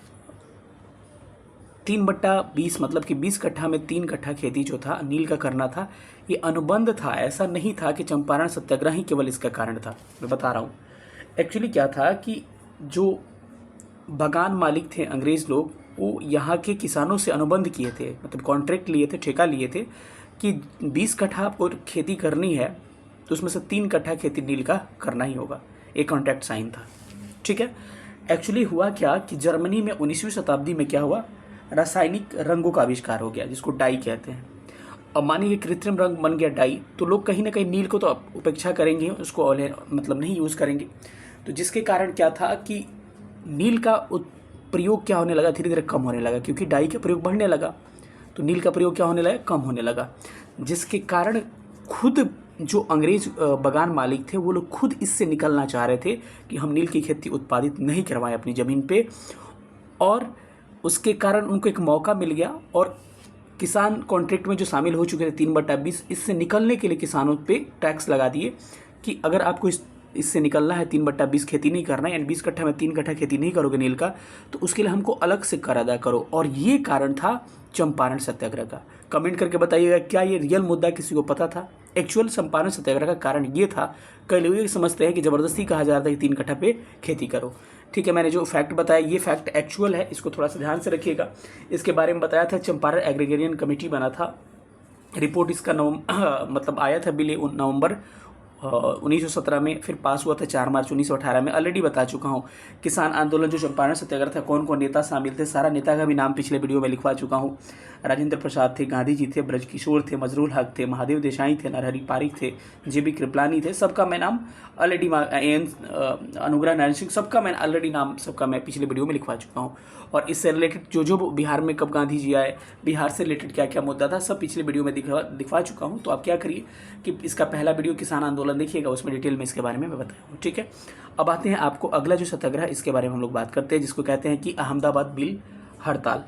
3/20, मतलब कि 20 कट्ठा में 3 कट्ठा खेती जो था नील का करना था, ये अनुबंध था। ऐसा नहीं था कि चंपारण सत्याग्रह ही केवल इसका कारण था। मैं बता रहा हूँ एक्चुअली क्या था कि जो बागान मालिक थे अंग्रेज लोग, वो यहाँ के किसानों से अनुबंध किए थे, मतलब कॉन्ट्रैक्ट लिए थे, ठेका लिए थे कि 20 कट्ठा आपको खेती करनी है तो उसमें से 3 कट्ठा खेती नील का करना ही होगा। एक कॉन्ट्रैक्ट साइन था, ठीक है। एक्चुअली हुआ क्या कि जर्मनी में 19वीं शताब्दी में क्या हुआ, रासायनिक रंगों का आविष्कार हो गया, जिसको डाई कहते हैं। अब मानिए कृत्रिम रंग बन गया डाई, तो लोग कहीं ना कहीं नील को तो उपेक्षा करेंगे, उसको मतलब नहीं यूज़ करेंगे। तो जिसके कारण क्या था कि नील का प्रयोग क्या होने लगा, धीरे धीरे कम होने लगा, क्योंकि डाई का प्रयोग बढ़ने लगा, तो नील का प्रयोग क्या होने लगा, कम होने लगा। जिसके कारण खुद जो अंग्रेज बागान मालिक थे वो लोग खुद इससे निकलना चाह रहे थे कि हम नील की खेती उत्पादित नहीं करवाएं अपनी ज़मीन पे, और उसके कारण उनको एक मौका मिल गया। और किसान कॉन्ट्रैक्ट में जो शामिल हो चुके थे 3/20, इससे निकलने के लिए किसानों पे टैक्स लगा दिए कि अगर आपको इससे निकलना है, 3/20 खेती नहीं करना है, यानी 20 कट्ठा में 3 कट्ठा खेती नहीं करोगे नील का, तो उसके लिए हमको अलग से कर अदा करो। और ये कारण था चंपारण सत्याग्रह का। कमेंट करके बताइएगा क्या ये रियल मुद्दा किसी को पता था? एक्चुअल चंपारण सत्याग्रह का कारण ये था। कई लोग ये समझते हैं कि ज़बरदस्ती कहा जा रहा था कि 3 कट्ठा पे खेती करो, ठीक है। मैंने जो फैक्ट बताया ये फैक्ट एक्चुअल है, इसको थोड़ा सा ध्यान से रखिएगा। इसके बारे में बताया था, चंपारण एग्रीगेरियन कमेटी बना था, रिपोर्ट इसका मतलब आया था बिल नवंबर 1917 में, फिर पास हुआ था 4 मार्च 1918 में। ऑलरेडी बता चुका हूँ। किसान आंदोलन जो चंपारण सत्याग्रह था, कौन कौन नेता शामिल थे, सारा नेता का भी नाम पिछले वीडियो में लिखवा चुका हूँ। राजेंद्र प्रसाद थे, गांधी जी थे, ब्रजकिशोर थे, मजरूल हक थे, महादेव देसाई थे, नरहरि पारिक थे, जेबी कृपलानी थे, सबका मैं नाम ऑलरेडी, अनुग्रह नारायण सिंह, सबका मैं ऑलरेडी नाम सबका मैं पिछले वीडियो में लिखवा चुका हूँ। और इससे रिलेटेड जो बिहार में कब गांधी जी आए, बिहार से रिलेटेड क्या क्या मुद्दा था, सब पिछले वीडियो में दिखवा चुका हूँ। तो आप क्या करिए कि इसका पहला वीडियो किसान आंदोलन देखिएगा, उसमें डिटेल में इसके बारे में मैं बताया हूँ, ठीक है। अब आते हैं आपको अगला जो सत्याग्रह, इसके बारे में हम लोग बात करते हैं, जिसको कहते हैं कि अहमदाबाद मिल हड़ताल।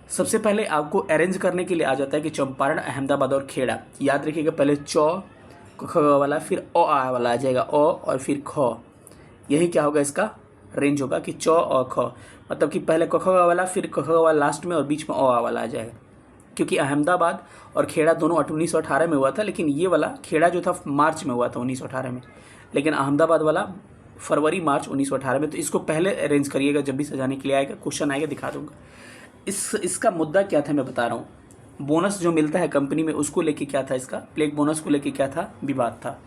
सबसे पहले आपको अरेंज करने के लिए आ जाता है कि चंपारण, अहमदाबाद और खेड़ा। याद रखिएगा, पहले ख वाला, फिर आ वाला आ जाएगा, और फिर ख। यही क्या होगा, इसका रेंज होगा कि और ख, मतलब कि पहले क वाला, फिर क वाला लास्ट में, और बीच में आ वाला आ जाएगा। क्योंकि अहमदाबाद और खेड़ा दोनों 1918 में हुआ था, लेकिन ये वाला खेड़ा जो था मार्च में हुआ था 1918 में, लेकिन अहमदाबाद वाला फरवरी मार्च 1918 में। तो इसको पहले अरेंज करिएगा, जब भी सजाने के लिए आएगा, क्वेश्चन आएगा, दिखा दूंगा। इसका मुद्दा क्या था मैं बता रहा हूँ। बोनस जो मिलता है कंपनी में, उसको लेके क्या था, इसका प्लेग बोनस को लेके क्या था, विवाद था।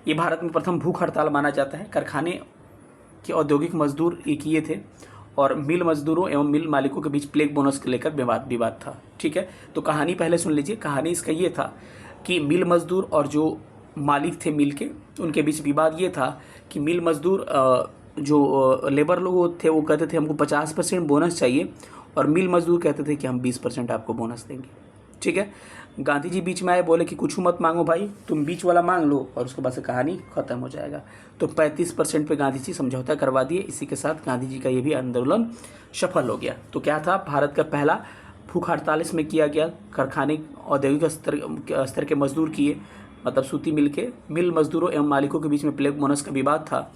ये भारत में प्रथम भूख हड़ताल माना जाता है। कारखाने के औद्योगिक मजदूर ये किए थे, और मिल मजदूरों एवं मिल मालिकों के बीच प्लेग बोनस को लेकर विवाद था, ठीक है। तो कहानी पहले सुन लीजिए। कहानी इसका ये था कि मिल मजदूर और जो मालिक थे मिल के, उनके बीच विवाद ये था कि मिल मजदूर जो लेबर लोग थे वो कहते थे हमको 50% बोनस चाहिए, और मिल मजदूर कहते थे कि हम 20% आपको बोनस देंगे। ठीक है, गांधी जी बीच में आए, बोले कि कुछ मत मांगो भाई, तुम बीच वाला मांग लो, और उसके बाद से कहानी खत्म हो जाएगा। तो 35% पे गांधी जी समझौता करवा दिए। इसी के साथ गांधी जी का ये भी आंदोलन सफल हो गया। तो क्या था, भारत का पहला भूख हड़ताल इसमें किया गया। कारखाने औद्योगिक स्तर के मजदूर किए, मतलब सूती मिल मजदूरों एवं मालिकों के बीच में प्लेग बोनस का विवाद था।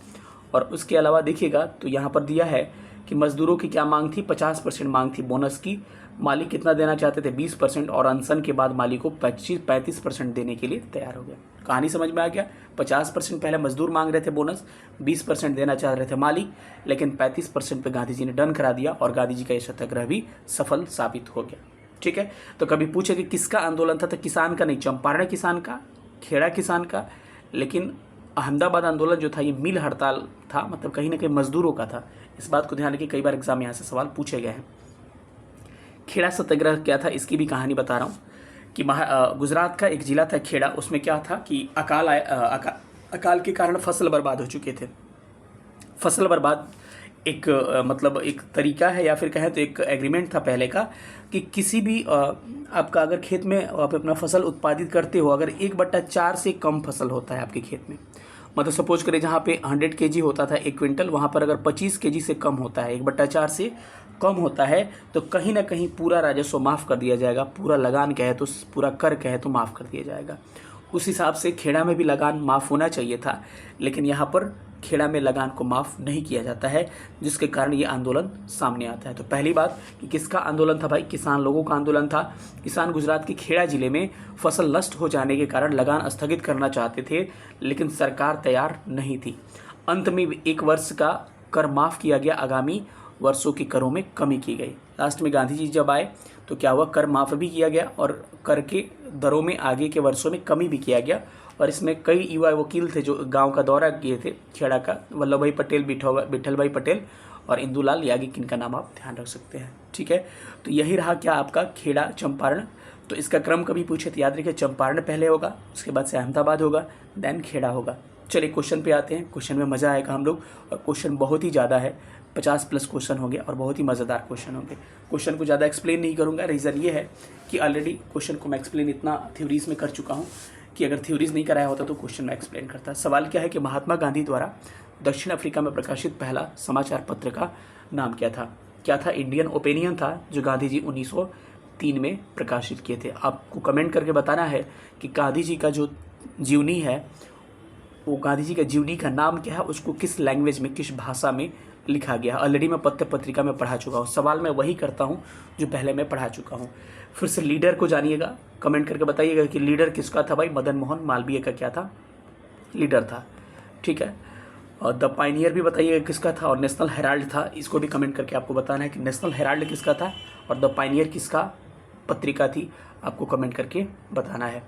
और उसके अलावा देखिएगा तो यहाँ पर दिया है कि मजदूरों की क्या मांग थी, 50% मांग थी बोनस की। मालिक कितना देना चाहते थे, 20%, और अनशन के बाद मालिक को 35% देने के लिए तैयार हो गया। कहानी समझ में आ गया। 50% पहले मजदूर मांग रहे थे बोनस, 20% देना चाह रहे थे मालिक, लेकिन 35% पे गांधी जी ने डन करा दिया, और गांधी जी का यह सत्याग्रह भी सफल साबित हो गया। ठीक है, तो कभी पूछे कि किसका आंदोलन था, तो किसान का नहीं, चंपारण किसान का, खेड़ा किसान का। लेकिन अहमदाबाद आंदोलन जो था ये मिल हड़ताल था, मतलब कहीं ना कहीं मजदूरों का था। इस बात को ध्यान रखिए, कई बार एग्जाम यहाँ से सवाल पूछे गए हैं। खेड़ा सत्याग्रह क्या था, इसकी भी कहानी बता रहा हूँ कि गुजरात का एक जिला था खेड़ा, उसमें क्या था कि अकाल के कारण फसल बर्बाद हो चुके थे। फसल बर्बाद एक मतलब एक तरीका है, या फिर कहें तो एक एग्रीमेंट था पहले का, कि किसी भी आपका अगर खेत में आप अपना फसल उत्पादित करते हो, अगर 1/4 से कम फसल होता है आपके खेत में, मतलब सपोज करें जहाँ पे 100 kg होता था 1 क्विंटल, वहाँ पर अगर 25 kg से कम होता है, 1/4 से कम होता है, तो कहीं ना कहीं पूरा राजस्व माफ़ कर दिया जाएगा। पूरा लगान कहे तो, पूरा कर कहे तो माफ़ कर दिया जाएगा। उस हिसाब से खेड़ा में भी लगान माफ़ होना चाहिए था, लेकिन यहाँ पर खेड़ा में लगान को माफ़ नहीं किया जाता है, जिसके कारण ये आंदोलन सामने आता है। तो पहली बात कि किसका आंदोलन था भाई, किसान लोगों का आंदोलन था। किसान गुजरात के खेड़ा जिले में फसल नष्ट हो जाने के कारण लगान स्थगित करना चाहते थे, लेकिन सरकार तैयार नहीं थी। अंत में 1 वर्ष का कर माफ़ किया गया, आगामी वर्षों के करों में कमी की गई। लास्ट में गांधी जी जब आए तो क्या हुआ, कर माफ़ भी किया गया और कर के दरों में आगे के वर्षों में कमी भी किया गया। और इसमें कई युवा वकील थे जो गांव का दौरा किए थे खेड़ा का, वल्लभ भाई पटेल, विठल भाई पटेल और इंदुलाल याग्निक, इनका नाम आप ध्यान रख सकते हैं। ठीक है, तो यही रहा क्या आपका खेड़ा चंपारण। तो इसका क्रम कभी पूछे तो याद रखिए, चंपारण पहले होगा, उसके बाद से अहमदाबाद होगा, देन खेड़ा होगा। चलिए क्वेश्चन पे आते हैं। क्वेश्चन में मज़ा आएगा हम लोग, और क्वेश्चन बहुत ही ज़्यादा है, 50+ क्वेश्चन होंगे और बहुत ही मज़ेदार क्वेश्चन होंगे। क्वेश्चन को ज़्यादा एक्सप्लेन नहीं करूँगा, रीज़न ये है कि ऑलरेडी क्वेश्चन को मैं एक्सप्लेन इतना थ्योरीज में कर चुका हूँ कि अगर थ्योरीज नहीं कराया होता तो क्वेश्चन में एक्सप्लेन करता। सवाल क्या है कि महात्मा गांधी द्वारा दक्षिण अफ्रीका में प्रकाशित पहला समाचार पत्र का नाम क्या था। क्या था, इंडियन ओपिनियन था, जो गांधी जी 1903 में प्रकाशित किए थे। आपको कमेंट करके बताना है कि गांधी जी का जो जीवनी है, वो गांधी जी का जीवनी का नाम क्या है, उसको किस लैंग्वेज में, किस भाषा में लिखा गया। ऑलरेडी मैं पत्र पत्रिका में पढ़ा चुका हूँ, सवाल मैं वही करता हूँ जो पहले मैं पढ़ा चुका हूँ। फिर से लीडर को जानिएगा, कमेंट करके बताइएगा कि लीडर किसका था भाई। मदन मोहन मालवीय का क्या था, लीडर था। ठीक है, और द पायनियर भी बताइएगा किसका था, और नेशनल हेराल्ड था, इसको भी कमेंट करके आपको बताना है कि नेशनल हेराल्ड किसका था और द पायनियर किसका पत्रिका थी, आपको कमेंट करके बताना है।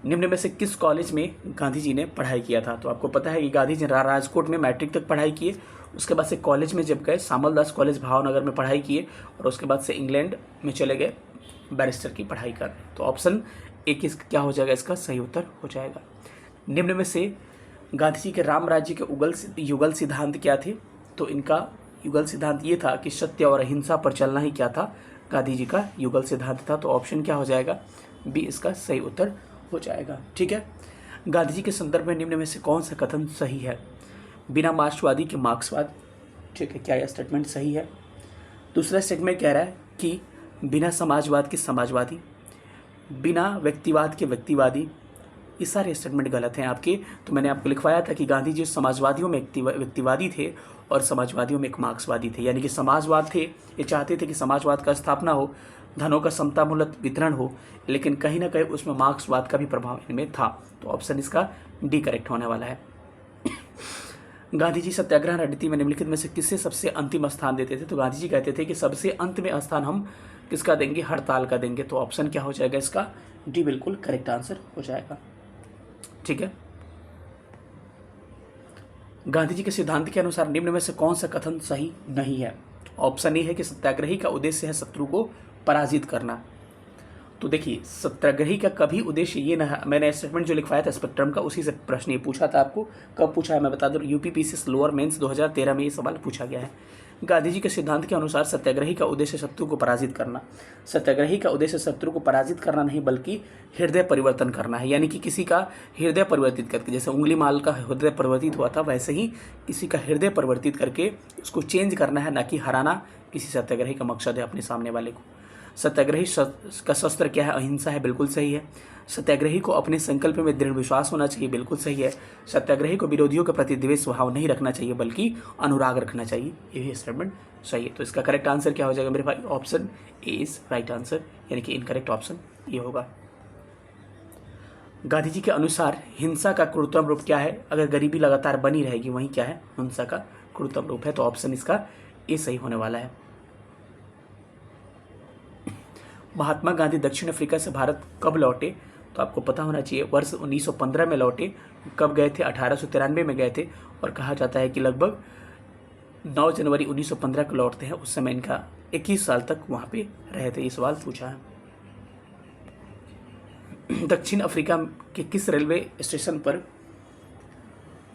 निम्न में से किस कॉलेज में गांधी जी ने पढ़ाई किया था। तो आपको पता है कि गांधी जी राजकोट में मैट्रिक तक पढ़ाई किए, उसके बाद से कॉलेज में जब गए सामलदास कॉलेज भावनगर में पढ़ाई किए, और उसके बाद से इंग्लैंड में चले गए बैरिस्टर की पढ़ाई करने। तो ऑप्शन ए क्या हो जाएगा, इसका सही उत्तर हो जाएगा। निम्न में से गांधी जी के राम राज्य के युगल सिद्धांत क्या थे। तो इनका युगल सिद्धांत ये था कि सत्य और अहिंसा पर चलना ही क्या था, गांधी जी का युगल सिद्धांत था। तो ऑप्शन क्या हो जाएगा, बी इसका सही उत्तर हो जाएगा। ठीक है, गांधी जी के संदर्भ में निम्न में से कौन सा कथन सही है। बिना मार्क्सवादी के मार्क्सवाद। ठीक है, क्या यह स्टेटमेंट सही है। दूसरा स्टेटमेंट कह रहा है कि बिना समाजवाद के समाजवादी, बिना व्यक्तिवाद के व्यक्तिवादी। ये सारे स्टेटमेंट गलत हैं आपके। तो मैंने आपको लिखवाया था कि गांधी जी समाजवादियों में व्यक्तिवादी थे और समाजवादियों में एक मार्क्सवादी थे। यानी कि समाजवाद थे, ये चाहते थे कि समाजवाद का स्थापना हो, धनों का समतामूलक वितरण हो, लेकिन कहीं ना कहीं उसमें मार्क्सवाद का भी प्रभाव इनमें था। तो ऑप्शन इसका डी करेक्ट होने वाला है। गांधी जी सत्याग्रह रणनीति में निम्नलिखित में से किससे सबसे अंतिम स्थान देते थे। तो गांधी जी कहते थे कि सबसे अंत में स्थान हम किसका देंगे, हड़ताल का देंगे। तो ऑप्शन क्या हो जाएगा इसका, डी बिल्कुल करेक्ट आंसर हो जाएगा। ठीक है, गांधी जी के सिद्धांत के अनुसार निम्न में से कौन सा कथन सही नहीं है। ऑप्शन ए है कि सत्याग्रही का उद्देश्य है शत्रु को पराजित करना। तो देखिए सत्याग्रही का कभी उद्देश्य ये ना, मैंने स्टेटमेंट जो लिखवाया था स्पेक्ट्रम का उसी से प्रश्न ये पूछा था आपको। कब पूछा है मैं बता दूं, यूपीपीसी लोअर मेंस 2013 में ये सवाल पूछा गया है। गांधी जी के सिद्धांत के अनुसार सत्याग्रही का उद्देश्य शत्रु को पराजित करना। सत्याग्रही का उद्देश्य शत्रु को पराजित करना नहीं बल्कि हृदय परिवर्तन करना है, यानी कि किसी का हृदय परिवर्तित करके, जैसे उंगली माल का हृदय परिवर्तित हुआ था वैसे ही किसी का हृदय परिवर्तित करके उसको चेंज करना है, ना कि हराना किसी सत्याग्रही का मकसद है अपने सामने वाले को। सत्याग्रही का शस्त्र क्या है, अहिंसा है, बिल्कुल सही है। सत्याग्रही को अपने संकल्प में दृढ़ विश्वास होना चाहिए, बिल्कुल सही है। सत्याग्रही को विरोधियों के प्रति द्वेष भाव नहीं रखना चाहिए बल्कि अनुराग रखना चाहिए, यही स्टेटमेंट सही है। तो इसका करेक्ट आंसर क्या हो जाएगा मेरे भाई, option A is right answer, यानी कि इनकरेक्ट ऑप्शन ये होगा। गांधी जी के अनुसार हिंसा का क्रूरतम रूप क्या है, अगर गरीबी लगातार बनी रहेगी वही क्या है, हिंसा का क्रूरतम रूप है, तो ऑप्शन इसका ए सही होने वाला है। महात्मा गांधी दक्षिण अफ्रीका से भारत कब लौटे, तो आपको पता होना चाहिए वर्ष 1915 में लौटे। कब गए थे, 1893 में गए थे, और कहा जाता है कि लगभग 9 जनवरी 1915 को लौटते हैं। उस समय इनका 21 साल तक वहाँ पे रहे थे। ये सवाल पूछा है। दक्षिण अफ्रीका के किस रेलवे स्टेशन पर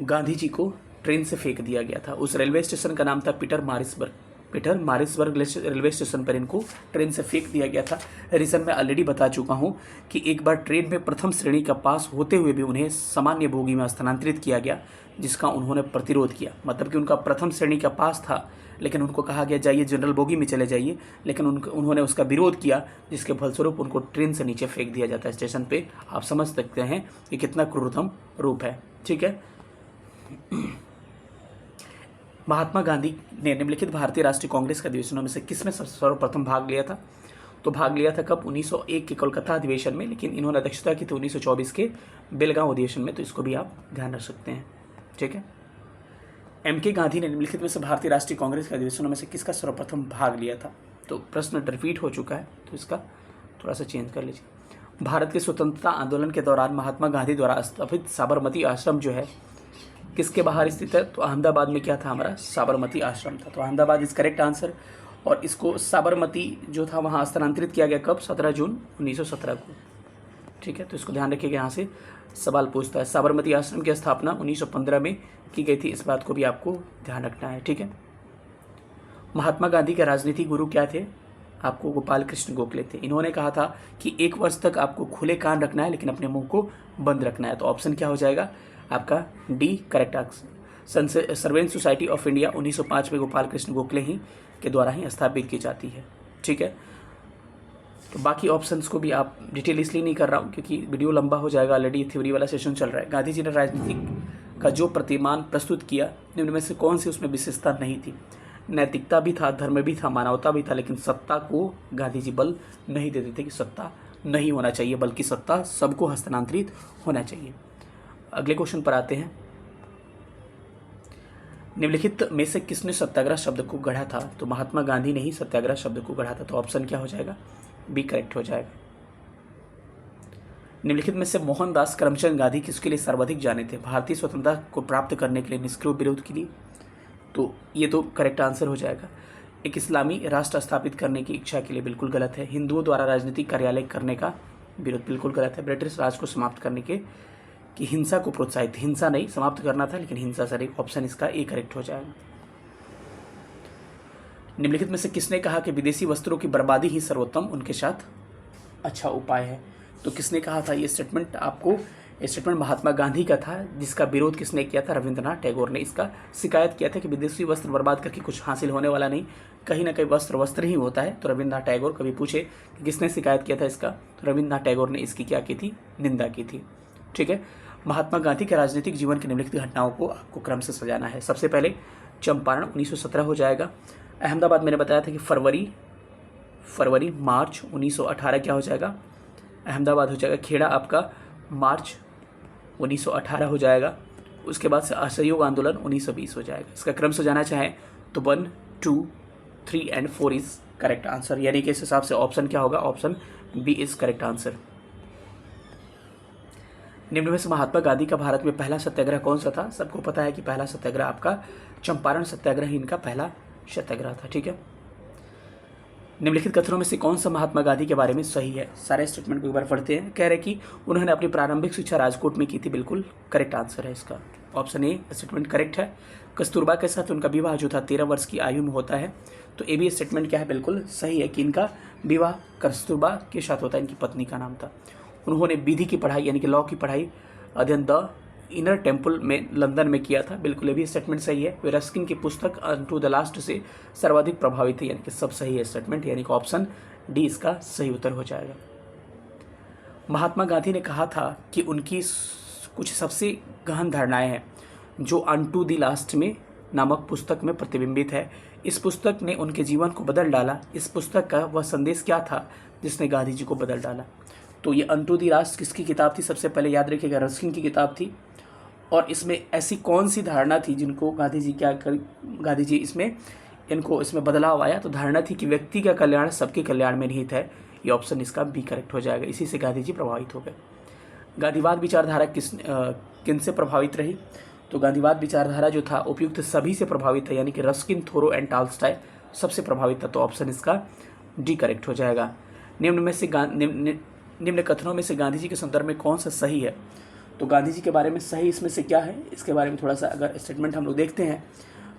गांधी जी को ट्रेन से फेंक दिया गया था, उस रेलवे स्टेशन का नाम था पीटर मारिसबर्ग रेलवे स्टेशन पर इनको ट्रेन से फेंक दिया गया था। रीज़न मैं ऑलरेडी बता चुका हूँ कि एक बार ट्रेन में प्रथम श्रेणी का पास होते हुए भी उन्हें सामान्य बोगी में स्थानांतरित किया गया, जिसका उन्होंने प्रतिरोध किया। मतलब कि उनका प्रथम श्रेणी का पास था लेकिन उनको कहा गया जाइए जनरल बोगी में चले जाइए, लेकिन उन्होंने उसका विरोध किया, जिसके फलस्वरूप उनको ट्रेन से नीचे फेंक दिया जाता है स्टेशन पे। आप समझ सकते हैं कि कितना क्रूरतम रूप है। ठीक है। महात्मा गांधी ने निम्नलिखित भारतीय राष्ट्रीय कांग्रेस के अधिवेशनों में से किसमें सर्वप्रथम भाग लिया था, तो भाग लिया था कब, 1901 के कोलकाता अधिवेशन में, लेकिन इन्होंने अध्यक्षता की थी 1924 के बेलगांव अधिवेशन में, तो इसको भी आप ध्यान रख सकते हैं। ठीक है। एम.के. गांधी ने निम्नलिखित में से भारतीय राष्ट्रीय कांग्रेस के अधिवेशनों में से किसका सर्वप्रथम भाग लिया था, तो प्रश्न रिपीट हो चुका है तो इसका थोड़ा सा चेंज कर लीजिए। भारत के स्वतंत्रता आंदोलन के दौरान महात्मा गांधी द्वारा स्थापित साबरमती आश्रम जो है किसके बाहर स्थित है, तो अहमदाबाद में क्या था हमारा, साबरमती आश्रम था। तो अहमदाबाद इज करेक्ट आंसर। और इसको साबरमती जो था वहाँ स्थानांतरित किया गया कब, 17 जून 1917 को। ठीक है, तो इसको ध्यान रखिएगा, यहाँ से सवाल पूछता है। साबरमती आश्रम की स्थापना 1915 में की गई थी, इस बात को भी आपको ध्यान रखना है। ठीक है। महात्मा गांधी के राजनीतिक गुरु क्या थे, आपको गोपाल कृष्ण गोखले थे। इन्होंने कहा था कि 1 वर्ष तक आपको खुले कान रखना है लेकिन अपने मुंह को बंद रखना है, तो ऑप्शन क्या हो जाएगा आपका D correct answer. Servant society of India 1905 में गोपाल कृष्ण गोखले ही के द्वारा ही स्थापित की जाती है। ठीक है। तो बाकी ऑप्शंस को भी आप डिटेल इसलिए नहीं कर रहा हूँ क्योंकि वीडियो लंबा हो जाएगा, ऑलरेडी थ्योरी वाला सेशन चल रहा है। गांधी जी ने राजनीति का जो प्रतिमान प्रस्तुत किया निम्न में से कौन सी उसमें विशेषता नहीं थी, नैतिकता भी था, धर्म भी था, मानवता भी था, लेकिन सत्ता को गांधी जी बल नहीं देते थे कि सत्ता नहीं होना चाहिए बल्कि सत्ता सबको हस्तांतरित होना चाहिए। अगले क्वेश्चन पर आते हैं। निम्नलिखित में से किसने सत्याग्रह शब्द को गढ़ा था, तो महात्मा गांधी ने ही सत्याग्रह शब्द को गढ़ा था, तो ऑप्शन क्या हो जाएगा, बी करेक्ट हो जाएगा। निम्नलिखित में से मोहनदास करमचंद गांधी किसके लिए सर्वाधिक जाने थे, भारतीय स्वतंत्रता को प्राप्त करने के लिए, निष्क्रिय विरोध के लिए, तो ये तो करेक्ट आंसर हो जाएगा। एक इस्लामी राष्ट्र स्थापित करने की इच्छा के लिए, बिल्कुल गलत है। हिंदुओं द्वारा राजनीतिक कार्यालय करने का विरोध, बिल्कुल गलत है। ब्रिटिश राज को समाप्त करने के कि हिंसा को प्रोत्साहित, हिंसा नहीं समाप्त करना था लेकिन हिंसा सर, ऑप्शन इसका ए करेक्ट हो जाएगा। निम्नलिखित में से किसने कहा कि विदेशी वस्त्रों की बर्बादी ही सर्वोत्तम उनके साथ अच्छा उपाय है, तो किसने कहा था ये स्टेटमेंट, आपको स्टेटमेंट महात्मा गांधी का था, जिसका विरोध किसने किया था, रविंद्रनाथ टैगोर ने। इसका शिकायत किया था कि विदेशी वस्त्र बर्बाद करके कुछ हासिल होने वाला नहीं, कहीं ना कहीं वस्त्र ही होता है। तो रविंद्रनाथ टैगोर, कभी पूछे कि किसने शिकायत किया था इसका, तो रविंद्रनाथ टैगोर ने इसकी क्या की थी, निंदा की थी। ठीक है। महात्मा गांधी के राजनीतिक जीवन की निम्नलिखित घटनाओं को आपको क्रम से सजाना है। सबसे पहले चंपारण 1917 हो जाएगा। अहमदाबाद मैंने बताया था कि फरवरी मार्च 1918 क्या हो जाएगा, अहमदाबाद हो जाएगा। खेड़ा आपका मार्च 1918 हो जाएगा। उसके बाद से असहयोग आंदोलन 1920 हो जाएगा। इसका क्रम सजाना चाहें तो 1, 2, 3 एंड 4 इज करेक्ट आंसर, यानी कि इस हिसाब से ऑप्शन क्या होगा, option B is correct answer. निम्न में से महात्मा गांधी का भारत में पहला सत्याग्रह कौन सा था, सबको पता है कि पहला सत्याग्रह आपका चंपारण सत्याग्रह ही इनका पहला सत्याग्रह था। ठीक है। निम्नलिखित कथनों में से कौन सा महात्मा गांधी के बारे में सही है? सारे स्टेटमेंट को एक बार पढ़ते हैं। कह रहे कि उन्होंने अपनी प्रारंभिक शिक्षा राजकोट में की थी। बिल्कुल करेक्ट आंसर है इसका, ऑप्शन ए स्टेटमेंट करेक्ट है। कस्तूरबा के साथ उनका विवाह जो था 13 वर्ष की आयु में होता है, तो ये भी स्टेटमेंट क्या है, बिल्कुल सही है कि इनका विवाह कस्तूरबा के साथ होता है, इनकी पत्नी का नाम था। उन्होंने विधि की पढ़ाई यानी कि लॉ की पढ़ाई अध्ययन द इनर टेम्पल में लंदन में किया था। बिल्कुल ये भी स्टेटमेंट सही है। वे रस्किन की पुस्तक टू द लास्ट से सर्वाधिक प्रभावित थे, यानी कि सब सही है स्टेटमेंट, यानी कि ऑप्शन डी इसका सही उत्तर हो जाएगा। महात्मा गांधी ने कहा था कि उनकी कुछ सबसे गहन धारणाएं हैं जो टू द लास्ट में नामक पुस्तक में प्रतिबिंबित है। इस पुस्तक ने उनके जीवन को बदल डाला। इस पुस्तक का वह संदेश क्या था जिसने गांधी जी को बदल डाला? तो ये टू द लास्ट किसकी किताब थी? सबसे पहले याद रखिएगा रस्किन की किताब थी। और इसमें ऐसी कौन सी धारणा थी जिनको गांधी जी इसमें बदलाव आया? तो धारणा थी कि व्यक्ति का कल्याण सबके कल्याण में निहित है। ये ऑप्शन इसका बी करेक्ट हो जाएगा। इसी से गांधी जी प्रभावित हो गए। गांधीवाद विचारधारा किन से प्रभावित रही? तो गांधीवाद विचारधारा जो था उपयुक्त सभी से प्रभावित है, यानी कि रस्किन, थोरो एंड टॉल्स्टॉय सबसे प्रभावित था, तो ऑप्शन इसका डी करेक्ट हो जाएगा। निम्न कथनों में से गांधी जी के संदर्भ में कौन सा सही है? तो गांधी जी के बारे में सही इसमें से क्या है, इसके बारे में थोड़ा सा अगर स्टेटमेंट हम लोग देखते हैं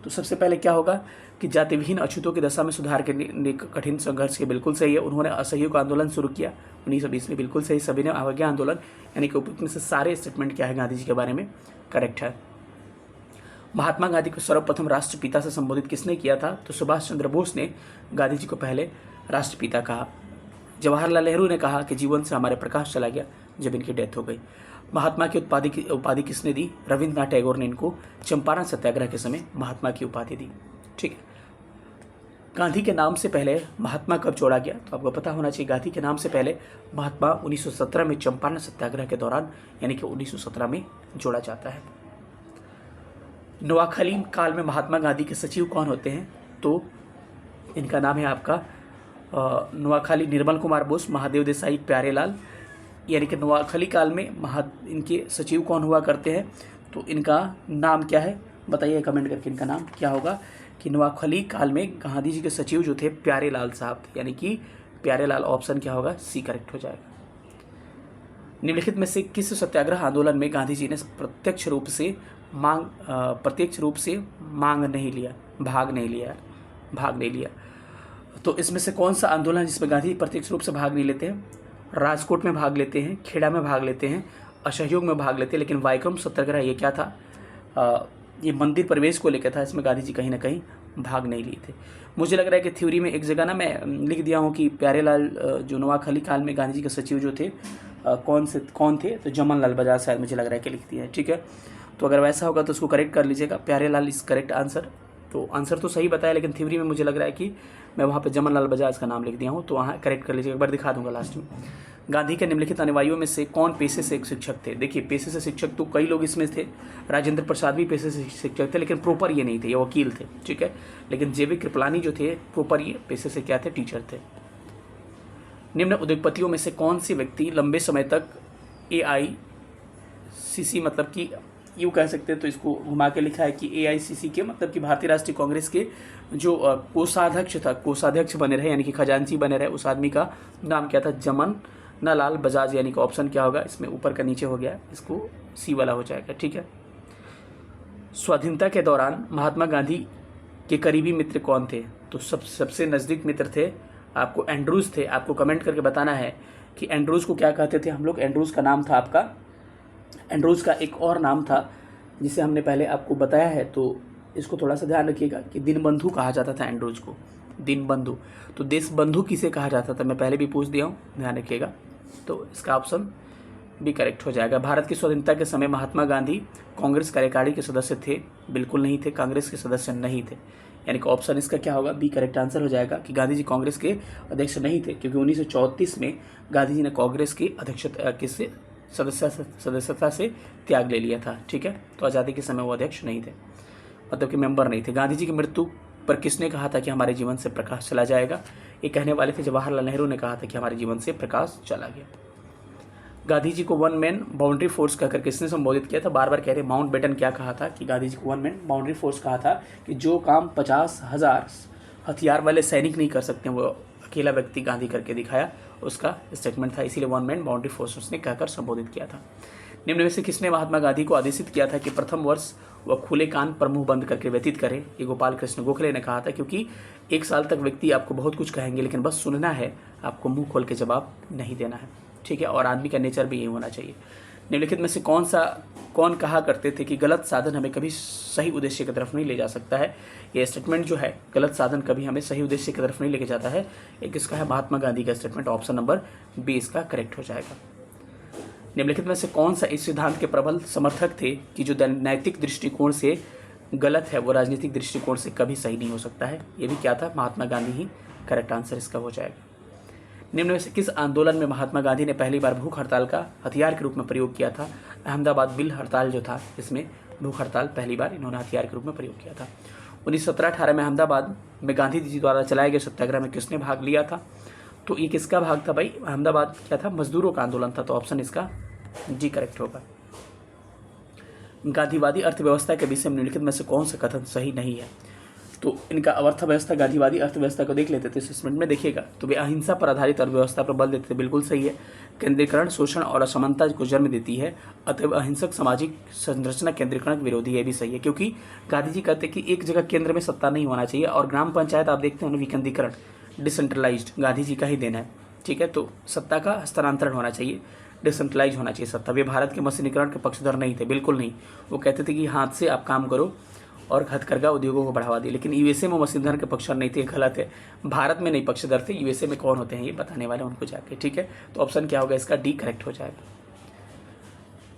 तो सबसे पहले क्या होगा कि जाति विहीन अछूतों की दशा में सुधार के कठिन संघर्ष के बिल्कुल सही है। उन्होंने असहयोग आंदोलन शुरू किया 1920 में, बिल्कुल सही। सभी ने अवज्ञा आंदोलन, यानी कि उपयुक्त में से सारे स्टेटमेंट क्या है गांधी जी के बारे में करेक्ट है। महात्मा गांधी को सर्वप्रथम राष्ट्रपिता से संबोधित किसने किया था? तो सुभाष चंद्र बोस ने गांधी जी को पहले राष्ट्रपिता कहा। जवाहरलाल नेहरू ने कहा कि जीवन से हमारे प्रकाश चला गया जब इनकी डेथ हो गई। महात्मा की उपाधि किसने दी? रविंद्रनाथ टैगोर ने इनको चंपारण सत्याग्रह के समय महात्मा की उपाधि दी। ठीक है। गांधी के नाम से पहले महात्मा कब जोड़ा गया? तो आपको पता होना चाहिए गांधी के नाम से पहले महात्मा 1917 में चंपारण सत्याग्रह के दौरान, यानी कि 1917 में जोड़ा जाता है। नोआखली काल में महात्मा गांधी के सचिव कौन होते हैं? तो इनका नाम है आपका नोआखली निर्मल कुमार बोस, महादेव देसाई, प्यारेलाल, यानी कि नोआखली काल में इनके सचिव कौन हुआ करते हैं? तो इनका नाम क्या है बताइए कमेंट करके, इनका नाम क्या होगा? कि नोआखली काल में गांधी जी के सचिव जो थे प्यारेलाल साहब थे, यानी कि प्यारेलाल, ऑप्शन क्या होगा? सी करेक्ट हो जाएगा। निम्नलिखित में से किस सत्याग्रह आंदोलन में गांधी जी ने प्रत्यक्ष रूप से भाग नहीं लिया? तो इसमें से कौन सा आंदोलन जिसमें गांधी प्रत्यक्ष रूप से भाग नहीं लेते हैं? राजकोट में भाग लेते हैं, खेड़ा में भाग लेते हैं, असहयोग में भाग लेते हैं, लेकिन वाइक्रम सत्याग्रह ये क्या था? ये मंदिर प्रवेश को लेकर था, इसमें गांधी जी कहीं ना कहीं भाग नहीं लिए थे। मुझे लग रहा है कि थ्योरी में एक जगह ना मैं लिख दिया हूँ कि प्यारेलाल जो नोआखली काल में गांधी जी के सचिव जो थे कौन थे? तो जमन लाल बजाज शायद मुझे लग रहा है कि लिख दिया है। ठीक है, तो अगर वैसा होगा तो उसको करेक्ट कर लीजिएगा। Pyarelal is correct answer. तो आंसर तो सही बताया, लेकिन थ्योरी में मुझे लग रहा है कि मैं वहाँ पे जमन लाल बजाज का नाम लिख दिया हूँ, तो वहाँ करेक्ट कर लीजिएगा। एक बार दिखा दूंगा लास्ट में। गांधी के निम्नलिखित अनुयायियों में से कौन पेशे से एक शिक्षक थे? देखिए, पेशे से शिक्षक तो कई लोग इसमें थे। राजेंद्र प्रसाद भी पेशे से शिक्षक थे, लेकिन प्रॉपर ये नहीं थे, ये वकील थे। ठीक है, लेकिन जेवी कृपलानी जो थे प्रॉपर ये पेशे से क्या थे? टीचर थे। निम्न उद्योगपतियों में से कौन सी व्यक्ति लंबे समय तक AICC, मतलब कि यूँ कह सकते हैं, तो इसको घुमा के लिखा है कि AICC के मतलब कि भारतीय राष्ट्रीय कांग्रेस के जो कोषाध्यक्ष बने रहे, यानी कि खजांची बने रहे, उस आदमी का नाम क्या था? जमन लाल बजाज, यानी कि ऑप्शन क्या होगा? इसमें ऊपर का नीचे हो गया, इसको सी वाला हो जाएगा। ठीक है। स्वाधीनता के दौरान महात्मा गांधी के करीबी मित्र कौन थे? तो सबसे नज़दीक मित्र थे आपको एंड्रूज थे। आपको कमेंट करके बताना है कि एंड्रूज को क्या कहते थे हम लोग। एंड्रूज का नाम था आपका, एंड्रूज का एक और नाम था जिसे हमने पहले आपको बताया है, तो इसको थोड़ा सा ध्यान रखिएगा कि दीनबंधु कहा जाता था एंड्रूज को, दीनबंधु। तो देशबंधु किसे कहा जाता था? मैं पहले भी पूछ दिया हूँ, ध्यान रखिएगा। तो इसका ऑप्शन भी करेक्ट हो जाएगा। भारत की स्वतंत्रता के समय महात्मा गांधी कांग्रेस कार्यकारिणी के सदस्य थे? बिल्कुल नहीं थे, कांग्रेस के सदस्य नहीं थे, यानी कि ऑप्शन इसका क्या होगा? बी करेक्ट आंसर हो जाएगा कि गांधी जी कांग्रेस के अध्यक्ष नहीं थे, क्योंकि 1934 में गांधी जी ने कांग्रेस की सदस्यता से त्याग ले लिया था। ठीक है, तो आज़ादी के समय वो अध्यक्ष नहीं थे, मतलब कि मेंबर नहीं थे। गांधी जी की मृत्यु पर किसने कहा था कि हमारे जीवन से प्रकाश चला जाएगा? ये कहने वाले थे जवाहरलाल नेहरू ने कहा था कि हमारे जीवन से प्रकाश चला गया। गांधी जी को वन मैन बाउंड्री फोर्स कहकर किसने संबोधित किया था? बार बार कह रहे माउंटबेटन क्या कहा था कि गांधी जी को वन मैन बाउंड्री फोर्स कहा था कि जो काम 50,000 हथियार वाले सैनिक नहीं कर सकते वो अकेला व्यक्ति गांधी करके दिखाया, उसका स्टेटमेंट था। इसीलिए वन मैन बाउंड्री फोर्स उसने कहकर संबोधित किया था। निम्न में से किसने महात्मा गांधी को आदेशित किया था कि प्रथम वर्ष वह खुले कान पर मुंह बंद करके व्यतीत करे? ये गोपाल कृष्ण गोखले ने कहा था, क्योंकि 1 साल तक व्यक्ति आपको बहुत कुछ कहेंगे लेकिन बस सुनना है, आपको मुंह खोल के जवाब नहीं देना है, ठीक है। और आदमी का नेचर भी यही होना चाहिए। निम्नलिखित में से कौन कहा करते थे कि गलत साधन हमें कभी सही उद्देश्य की तरफ नहीं ले जा सकता है? ये स्टेटमेंट जो है, गलत साधन कभी हमें सही उद्देश्य की तरफ नहीं लेके जाता है, एक इसका है महात्मा गांधी का स्टेटमेंट। ऑप्शन नंबर बी इसका करेक्ट हो जाएगा। निम्नलिखित में से कौन सा इस सिद्धांत के प्रबल समर्थक थे कि जो नैतिक दृष्टिकोण से गलत है वो राजनीतिक दृष्टिकोण से कभी सही नहीं हो सकता है? ये भी क्या था? महात्मा गांधी ही करेक्ट आंसर इसका हो जाएगा। निम्न में से किस आंदोलन में महात्मा गांधी ने पहली बार भूख हड़ताल का हथियार के रूप में प्रयोग किया था? अहमदाबाद बिल हड़ताल जो था, इसमें भूख हड़ताल पहली बार इन्होंने हथियार के रूप में प्रयोग किया था। 1917-18 में अहमदाबाद में गांधी जी द्वारा चलाए गए सत्याग्रह में किसने भाग लिया था? तो ये किसका भाग था भाई? अहमदाबाद क्या था? मजदूरों का आंदोलन था। तो ऑप्शन इसका जी करेक्ट होगा। गांधीवादी अर्थव्यवस्था के विषय में निम्नलिखित में से कौन सा कथन सही नहीं है? तो इनका अर्थव्यवस्था, गांधीवादी अर्थव्यवस्था को देख लेते थे असेसमेंट में, देखिएगा तो वे अहिंसा पर आधारित अर्थव्यवस्था पर बल देते थे, बिल्कुल सही है। केंद्रीकरण शोषण और असमानता को जन्म देती है, अतएव अहिंसक सामाजिक संरचना केंद्रीकरण विरोधी है, भी सही है। क्योंकि गांधी जी कहते हैं कि एक जगह केंद्र में सत्ता नहीं होना चाहिए, और ग्राम पंचायत आप देखते हैं विकेंद्रीकरण, डिसेंट्रलाइज्ड गांधी जी का ही देना है, ठीक है। तो सत्ता का हस्तांतरण होना चाहिए, डिसेंट्रलाइज होना चाहिए सत्ता। वे भारत के मशीनीकरण के पक्षधर नहीं थे, बिल्कुल नहीं। वो कहते थे कि हाथ से आप काम करो और हथकरघा उद्योगों को बढ़ावा दिए। लेकिन यूएसए में मशीनधर के पक्षधर नहीं थे, गलत है। भारत में नहीं पक्षधर थे, यूएसए में कौन होते हैं ये बताने वाले उनको जाके, ठीक है। तो ऑप्शन क्या होगा इसका? डी करेक्ट हो जाएगा।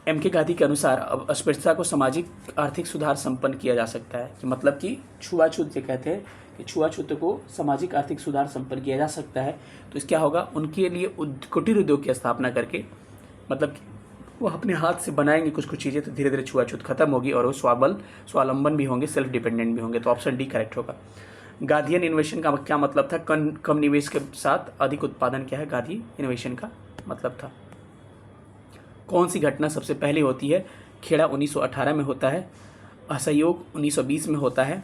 एम के गांधी के अनुसार अब अस्पृश्यता को सामाजिक आर्थिक सुधार संपन्न किया जा सकता है, कि मतलब कि छुआछूत ये कहते हैं कि छुआछूत को सामाजिक आर्थिक सुधार संपन्न किया जा सकता है। तो इस क्या होगा? उनके लिए कुटीर उद्योग की स्थापना करके, मतलब वो अपने हाथ से बनाएंगे कुछ कुछ चीज़ें, तो धीरे धीरे छुआछूत खत्म होगी और वो स्वावलंबन भी होंगे, सेल्फ डिपेंडेंट भी होंगे। तो ऑप्शन डी करेक्ट होगा। गांधीयन इन्वेशन का क्या मतलब था? कम निवेश के साथ अधिक उत्पादन क्या है गांधी इन्वेशन का मतलब था। कौन सी घटना सबसे पहले होती है? खेड़ा 1918 में होता है, असहयोग 1920 में होता है,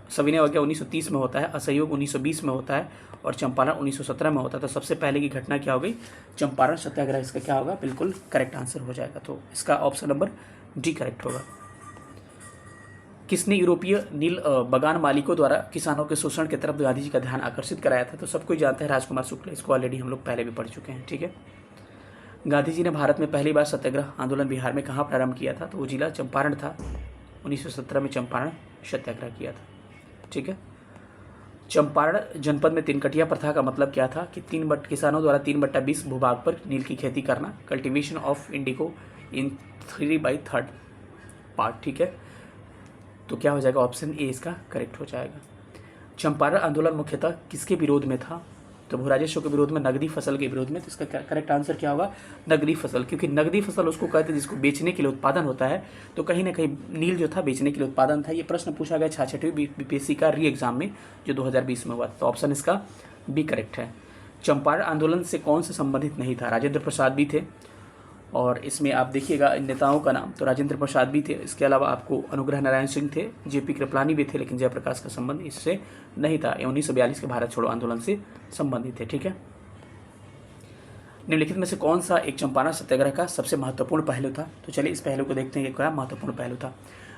सविनय अवज्ञा 1930 में होता है, असहयोग 1920 में होता है और चंपारण 1917 में होता है। तो सबसे पहले की घटना क्या हो गई? चंपारण सत्याग्रह। इसका क्या होगा? बिल्कुल करेक्ट आंसर हो जाएगा। तो इसका ऑप्शन नंबर डी करेक्ट होगा। किसने यूरोपीय नील बगान मालिकों द्वारा किसानों के शोषण की तरफ गांधी जी का ध्यान आकर्षित कराया था? तो सब कोई जानते हैं, राजकुमार शुक्ल। इसको ऑलरेडी हम लोग पहले भी पढ़ चुके हैं, ठीक है। गांधी जी ने भारत में पहली बार सत्याग्रह आंदोलन बिहार में कहाँ प्रारंभ किया था? तो वो जिला चंपारण था। 1917 में चंपारण सत्याग्रह किया था, ठीक है। चंपारण जनपद में तिनकटिया प्रथा का मतलब क्या था? कि किसानों द्वारा 3/20 भूभाग पर नील की खेती करना, cultivation of Indigo in 3/3 part, ठीक है। तो क्या हो जाएगा? ऑप्शन ए इसका करेक्ट हो जाएगा। चंपारण आंदोलन मुख्यतः किसके विरोध में था? तो भूराजस्व के विरोध में, नगदी फसल के विरोध में। तो इसका करेक्ट आंसर क्या होगा? नगदी फसल। क्योंकि नगदी फसल उसको कहते हैं जिसको बेचने के लिए उत्पादन होता है। तो कहीं ना कहीं नील जो था बेचने के लिए उत्पादन था। ये प्रश्न पूछा गया 66वीं बीपीएससी का री एग्जाम में, जो 2020 में हुआ। तो ऑप्शन इसका बी करेक्ट है। चंपारण आंदोलन से कौन से संबंधित नहीं था? राजेंद्र प्रसाद भी थे, और इसमें आप देखिएगा इन नेताओं का नाम, तो राजेंद्र प्रसाद भी थे। इसके अलावा आपको अनुग्रह नारायण सिंह थे, जेपी कृपलानी भी थे, लेकिन जयप्रकाश का संबंध इससे नहीं था। 1942 के भारत छोड़ो आंदोलन से संबंधित थे, ठीक है। निम्नलिखित में से कौन सा एक चंपारण सत्याग्रह का सबसे महत्वपूर्ण पहलू था? तो चलिए इस पहलू को देखते हैं, ये क्या महत्वपूर्ण पहलू था।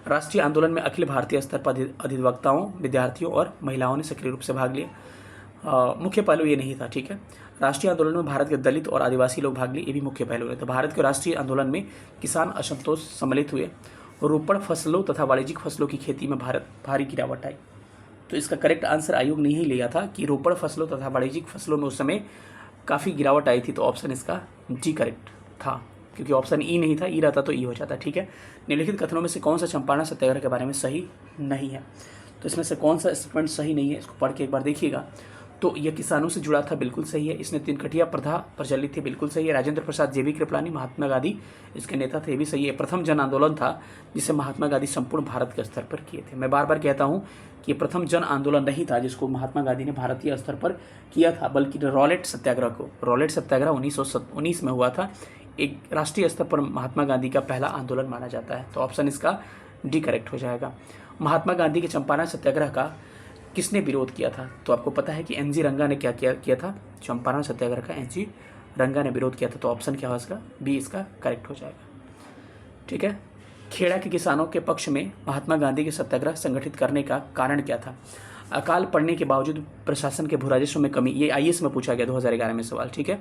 राष्ट्रीय आंदोलन में अखिल भारतीय स्तर पर अधिवक्ताओं, विद्यार्थियों और महिलाओं ने सक्रिय रूप से भाग लिया। मुख्य पहलू ये नहीं था, ठीक है। राष्ट्रीय आंदोलन में भारत के दलित और आदिवासी लोग भाग लिए, ये भी मुख्य पहलू है। तो भारत के राष्ट्रीय आंदोलन में किसान असंतोष सम्मिलित हुए, रोपण फसलों तथा वाणिज्यिक फसलों की खेती में भारी गिरावट आई। तो इसका करेक्ट आंसर आयोग ने ही लिया था कि रोपण फसलों तथा वाणिज्यिक फसलों में उस समय काफ़ी गिरावट आई थी। तो ऑप्शन इसका जी करेक्ट था, क्योंकि ऑप्शन ई नहीं था, ई रहता तो ई हो जाता, ठीक है। निम्नलिखित कथनों में से कौन सा चंपारण सत्याग्रह के बारे में सही नहीं है? तो इसमें से कौन सा स्टेटमेंट सही नहीं है? इसको पढ़ के एक बार देखिएगा। तो यह किसानों से जुड़ा था, बिल्कुल सही है। इसने तिनकटिया प्रथा प्रचलित थी, बिल्कुल सही है। राजेंद्र प्रसाद, जेबी कृपलानी, महात्मा गांधी इसके नेता थे, ये भी सही है। प्रथम जन आंदोलन था जिसे महात्मा गांधी संपूर्ण भारत के स्तर पर किए थे। मैं बार बार कहता हूँ कि ये प्रथम जन आंदोलन नहीं था जिसको महात्मा गांधी ने भारतीय स्तर पर किया था, बल्कि रॉलेट सत्याग्रह 1919 में हुआ था। एक राष्ट्रीय स्तर पर महात्मा गांधी का पहला आंदोलन माना जाता है। तो ऑप्शन इसका डी करेक्ट हो जाएगा। महात्मा गांधी के चंपारण सत्याग्रह का किसने विरोध किया था? तो आपको पता है कि एनजी रंगा ने क्या किया था? चंपारण सत्याग्रह का एनजी रंगा ने विरोध किया था। तो ऑप्शन क्या होगा इसका? बी इसका करेक्ट हो जाएगा। ठीक है। खेड़ा के किसानों के पक्ष में महात्मा गांधी के सत्याग्रह संगठित करने का कारण क्या था? अकाल पड़ने के बावजूद प्रशासन के भू राजस्व में कमी। ये आईएएस में पूछा गया 2011 में सवाल। ठीक है,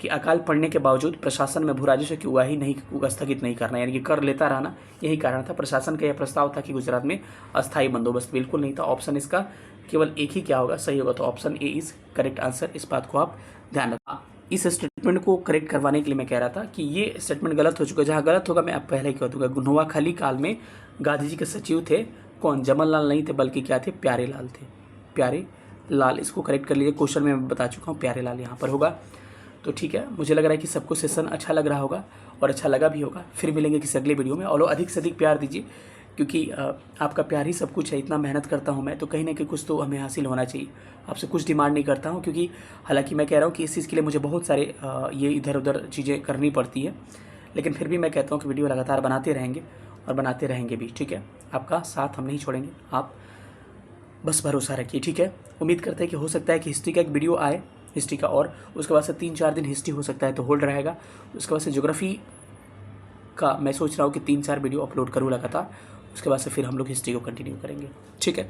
कि अकाल पड़ने के बावजूद प्रशासन में भू राजस्व की उगाही नहीं स्थगित नहीं करना, यानी कि कर लेता रहना, यही कारण था। प्रशासन का यह प्रस्ताव था कि गुजरात में अस्थायी बंदोबस्त, बिल्कुल नहीं था। ऑप्शन इसका केवल एक ही क्या होगा? सही होगा। तो option A is correct answer. इस बात को आप ध्यान रखना। इस स्टेटमेंट को करेक्ट करवाने के लिए मैं कह रहा था कि ये स्टेटमेंट गलत हो चुका है। जहाँ गलत होगा मैं आप पहले ही कह दूंगा। नोआखाली काल में गांधी जी के सचिव थे कौन? जमन लाल नहीं थे, बल्कि क्या थे? प्यारे लाल थे। प्यारे लाल, इसको करेक्ट कर लीजिए। क्वेश्चन में मैं बता चुका हूँ, प्यारे लाल यहाँ पर होगा। तो ठीक है, मुझे लग रहा है कि सबको सेशन अच्छा लग रहा होगा और अच्छा लगा भी होगा। फिर मिलेंगे किसी अगले वीडियो में। और अधिक से अधिक प्यार दीजिए, क्योंकि आपका प्यार ही सब कुछ है। इतना मेहनत करता हूँ मैं, तो कहीं ना कहीं कुछ तो हमें हासिल होना चाहिए। आपसे कुछ डिमांड नहीं करता हूँ, क्योंकि हालांकि मैं कह रहा हूँ कि इस चीज़ के लिए मुझे बहुत सारे ये इधर उधर चीज़ें करनी पड़ती है, लेकिन फिर भी मैं कहता हूँ कि वीडियो लगातार बनाते रहेंगे और बनाते रहेंगे भी। ठीक है, आपका साथ हम नहीं छोड़ेंगे, आप बस भरोसा रखिए। ठीक है, उम्मीद करते हैं कि हो सकता है कि हिस्ट्री का एक वीडियो आए, हिस्ट्री का, और उसके बाद से 3-4 दिन हिस्ट्री हो सकता है तो होल्ड रहेगा। उसके बाद से ज्योग्राफी का मैं सोच रहा हूँ कि 3-4 वीडियो अपलोड करूँ लगातार। उसके बाद से फिर हम लोग हिस्ट्री को कंटिन्यू करेंगे। ठीक है,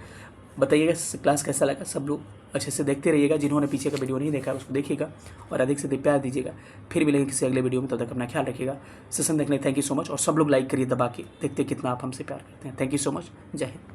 बताइएगा क्लास कैसा लगा। सब लोग अच्छे से देखते रहिएगा। जिन्होंने पीछे का वीडियो नहीं देखा है उसको देखिएगा और अधिक से अधिक प्यार दीजिएगा। फिर मिलेंगे किसी अगले वीडियो में, तब तक अपना ख्याल रखिएगा। सेशन देखने थैंक यू सो मच। और सब लोग लाइक करिए दबा के, देखते कितना आप हमसे प्यार करते हैं। Thank you so much. जय हिंद।